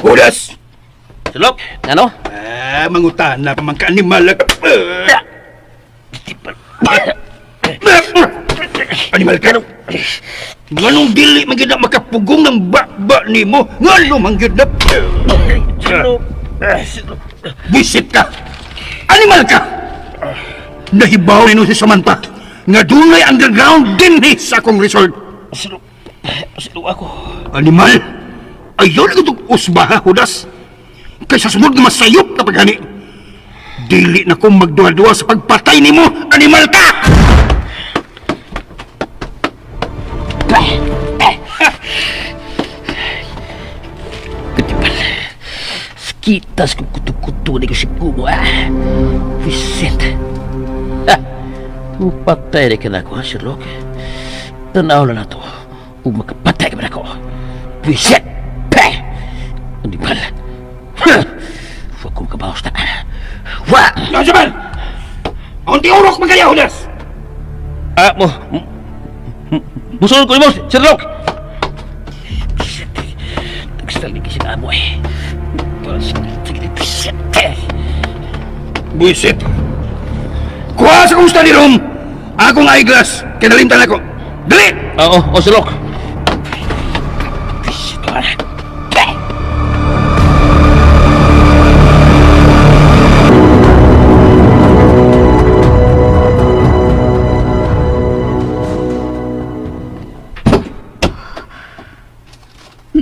Udas! Sulok, ano? Mangutan na pa mga animal. Animal ka? Nganong dili man gyud na makapugong ng baba nimo? Ngano man gyud na? Bisit ka! Animal ka! Nahibaw nino si Samantha nga dunay underground dinhi sa akong resort. Sulok ako. Animal! Ayaw na itong usbaha, Hudas. Kaysa sunod nga masayop na paghani. Dili na kong magduwa-duwa sa pagpatay ni mo, animal ka! Ketipal. Sekitas ko kutu-kutu ni kasi kumo Vincent. Patay na ka na ako, Sherlock. Tanaw lang na to. Makapatay ka ba na ako? Vincent! Hindi pala. Huwag kong kabawas na. Wah! Najaman! Ang tiurok magkaya, Hudas! Musunod ko ni mo, Sherlock! Nagsaling kasi na mo Buisit! Kuha sa kong study room! Akong eyeglass! Kinalimtan ako! Dali! Oo, Sherlock!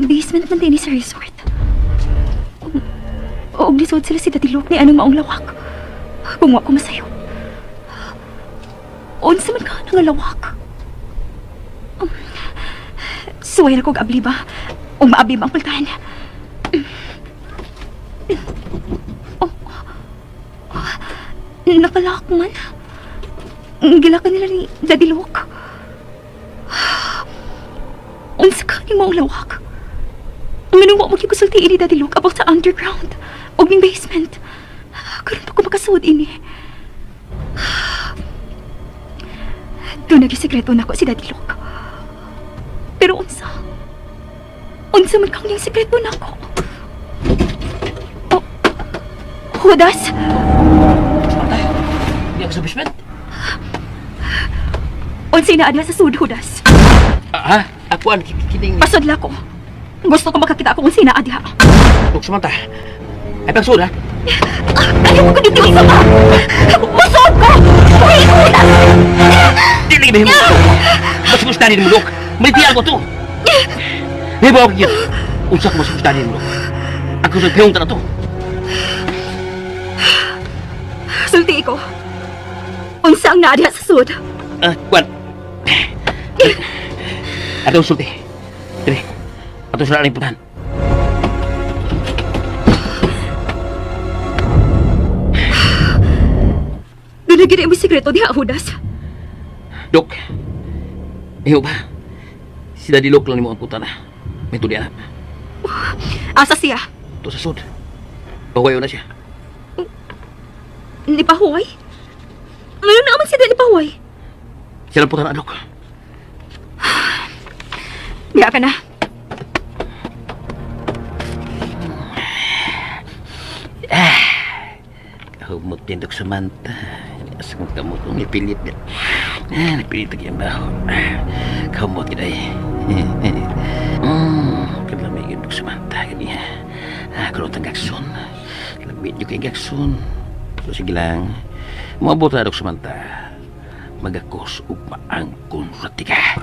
Basement man din sa resort. Og lisod sila si Datilok ni anong maong lawak. Kung wa ko masayo. Unsa man ka nga lawak? Suway na kong abli ba? O maabli ba ang pultahan? Nakalak man. Gilakan nila ni Datilok. Unsa ka ni maong lawak? Ang mo kikusulti ini Datilok about sa underground o ning basement. Karon pa ko makasuod ini. Doon nag-sekreto na ko si Datilok. Pero unsa? Unsa man kang niyang sekreto na ko? Oh, Hudas? Di ako sa basement? Unsa inaadya sa sud, Hudas? Ako ang kikining... Pasodla ko. Gusto ko makakita kung sina adya. Huwag sumanta. Ay, pagsud, ha? Ayaw ko dito isa pa! Masod ko! Uy, Hudas! Di lagi ba mo? Mas gustanin mo, Dok. Malitiyan ko to. May bawa ko yun. Unsa ko mas gustanin mo, Dok. Ako sa piyong na to. Sulti ko. Unsa ang naadya sa sud? Kwan. Atong sulti. Dili. Atong sila aling putahan. Doon na gini mo sikreto diha, Hudas. Dok. Iyo ba? Si Dadilok lang ni mo ang putana. May tulian. Asa siya? Ito sa sud. Pawayo na siya. Ni Pahuay? Ngayon naman siya ni Pahuay. Siya lang putana, Dok. Diya ka na. Kahumot din, Dok Samantha. Asang kamot kong nipilit. Nipilit lagi ang baho. Kahumot kita eh. Kalamig yun, Dok Samantha. Kulot ang gakson. Lamig yun kay gakson. So sige lang. Maabot na, Dok Samantha. Magakos ugma ang konratika.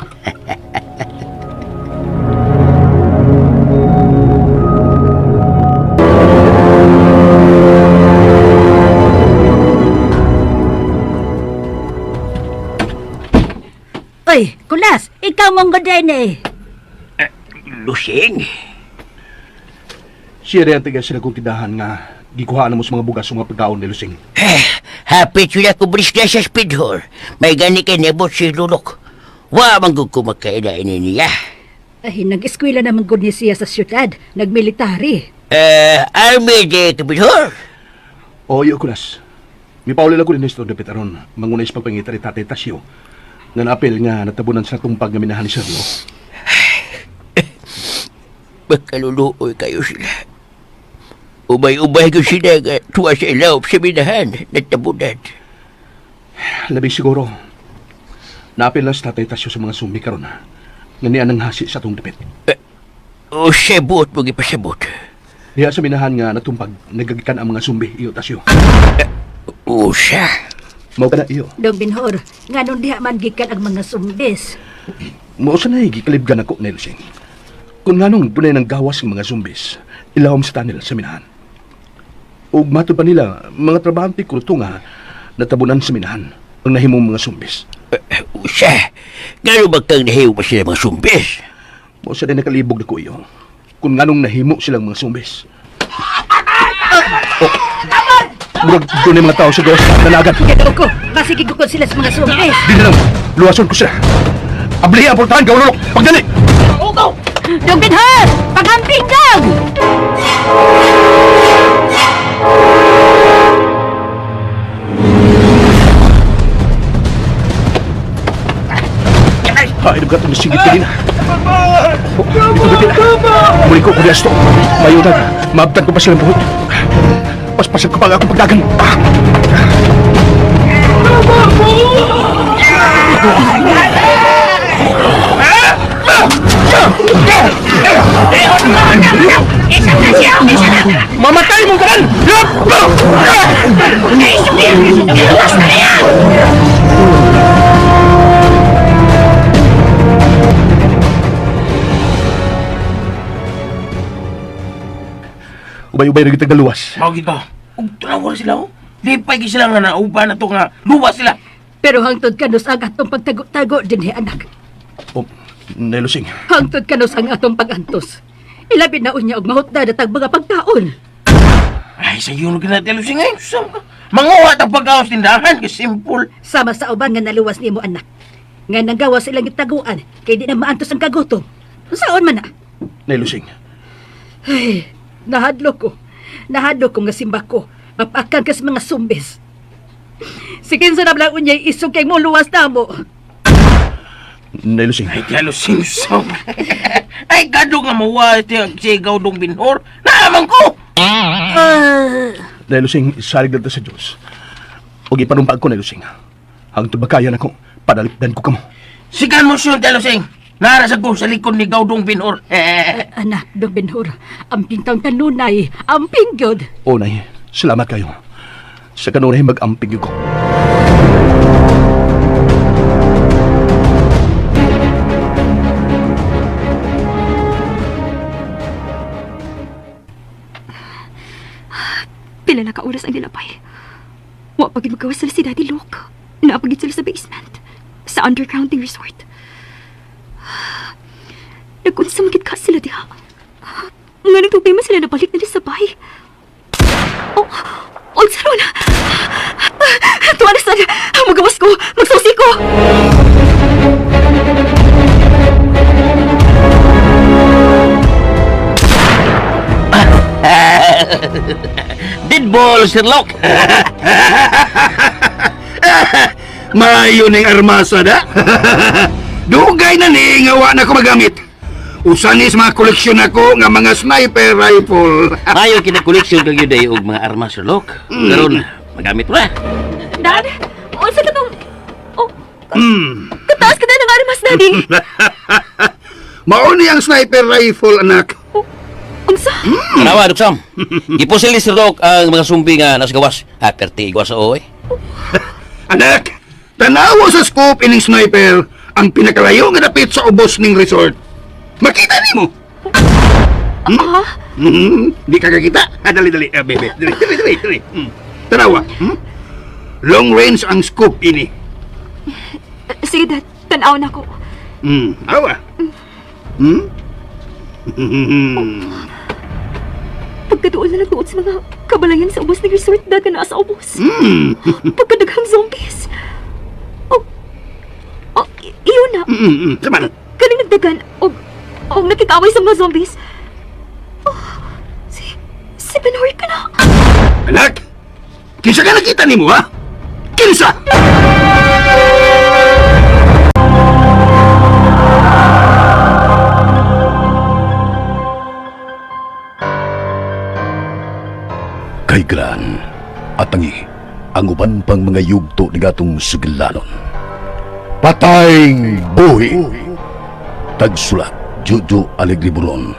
Oy, Kulas, ikaw mong godain eh. Lusing. Siya rin ang tiga sila kong tindahan nga gikuhaan mo sa mga bugas sa mga pagkaon ni Lusing. Hapit sila ko brisga sa speedhor. May gani kay nebot si Lulok. Wa manggug ko magkainain niya. Ay, nag-eskwela naman gud niya siya sa syudad. Nagmilitary. Army de speedhor. O, iyo, Kulas. May pauli lang ko din na ito, David Aron. Mangunay sa pagpangita rin Tatay Tasyo. Nga napil nga natabunan sa tumpag nga minahan ni Serlo. Magkaluluoy kayo sila. Ubay-ubay ko sila nga tuwa sa ilaw sa minahan na tabunan. Labi siguro. Napil lang sa Tatay Tasyo sa mga sumbi karon ha. Nga niya nang hasi sa itong dapit. O sebot mo ipasabot. Diya sa minahan nga natumpag, nagagikan ang mga sumbi, iyo Tasyo. O siya. Mao ka na iyo. Dong Binhor, nga nung diha man gikan ang mga sumbis. Mao sa na gikalibgan ako ni Lusing. Kung nganong bunay ng gawas ng mga zombies, ilawom sa tunnel sa minahan. Ug matod pa nila, mga trabahante kulto nga natabunan sa minahan ang nahimong mga zombies. Usa, gano'n ba kang nahiw pa sila mga sumbis? Mo sa din nakalibog na ko iyo. Kung nganong nahimo silang mga zombies. Murag doon yung mga tao sa gawas na nalagan. Ginoo ko, masigigukod sila sa mga zombies. Di na lang, luwason ko sila. Ablihi ang portahan, gawalok, pagdali! Dog Benhur! Pagamping dog! Ay, naman ka tumisingit ka din. Dito gabi na. Muli ko kung yasto. Mayutan, maabtan ko pa silang buhot. Paspasan ko pa nga akong pagdagan. Mamatay mong kanan! Ubay-ubay na kitang galuwas. Mao gid ba? Ug tunaw sila oh. Lipay gid sila nga nauban na to nga luwas sila. Pero hangtod kanos ang atong pagtago-tago din anak. Oh, Nelusing. Hangtod kanos ang atong pagantos. Ilabi na unya og mahot na datag mga pagtaon. Ay, sa iyo na lusing ngayon. Manguha tang pagkaos tindahan, ka simple. Sama sa uban nga naluwas nimo anak. Nga nanggawa silang gitaguan kay di na maantos ang kagutom. Saon man na? Nelusing. Ay, nahadlok ko. Nahadlok ko nga simba ko. Mapakan kas mga zumbis. Sige sa nablang unyay isog kay mo luwas na mo. Nelusing. Ay, kaya lusing sa... Ay, gado nga mawa si Gaudong Binhor. Naaman ko! Nelusing, salig na sa Diyos. Huwag ipanumpag ko, Nelusing. Hangtod ba kaya na ko, padalipdan ko kamo. Sigan mo siya, Lusing. Narasag ko sa likod ni Gaudong Binhor. Anak, Dong Benhur, ang pintang kanunay, ang pingyod. O, Nay, salamat kayo. Sa kanunay mag-amping ko. Pila na ka oras ang nilapay. Wa pagid magawas sila si Daddy Luke. Naapagid sila sa basement. Sa undergrounding resort. Nagkunsa magit ka sila diha. Nga nagtupay man sila nabalik na sa bahay. Oh, unsa ron? Tuwa na sana. Magawas ko. Magsusi ko. Dead ball, Sherlock! Mayo ning armasa da. Dugay na ni nga wa na ko magamit. Usanis mga koleksyon ako nga mga sniper rifle. Mayo kinakoleksyon kag yun day og mga armas, Sherlock. Karon magamit mo na. Dad, unsa ka tong... Oh, kataas ka na ng armas, Daddy. Mao ni ang sniper rifle, anak. Unsa? Tanawa, Dok Sam. Gipusil ni Sherlock ang mga sumbi nga nasa gawas. Perti igwas sa oy. Anak, tanawa sa scope ining sniper ang pinakalayo nga dapit sa ubos ning resort. Makita nimo. Di ka kakita? Dali, bebe. Dali. Tanawa. Long range ang scope ini. Sige, Dad. Tanaw na ko. Awa. Pagkadoon na nagtuot sa mga kabalayan sa ubos ng resort, Dad, na nasa ubos. Pagkadaghang zombies. Iyon na. Saman. Kaling nagdagan o nakikaway sa mga zombies. Si Benhur ka na. Anak, kinsa ka nakita nimo, ha? Kinsa? Kay Gran, atangi, ang uban pang mga yugto ni gatong sugilanon. Patayng buhi! Tagsulat, Jojo Alegre Buron.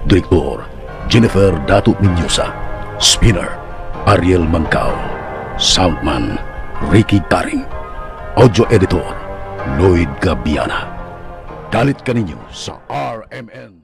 Direktor, Jennifer Dato Minyosa. Spinner, Ariel Mancao. Soundman, Ricky Taring. Audio Editor, Lloyd Gabiana. Dalit ka ninyo sa RMN.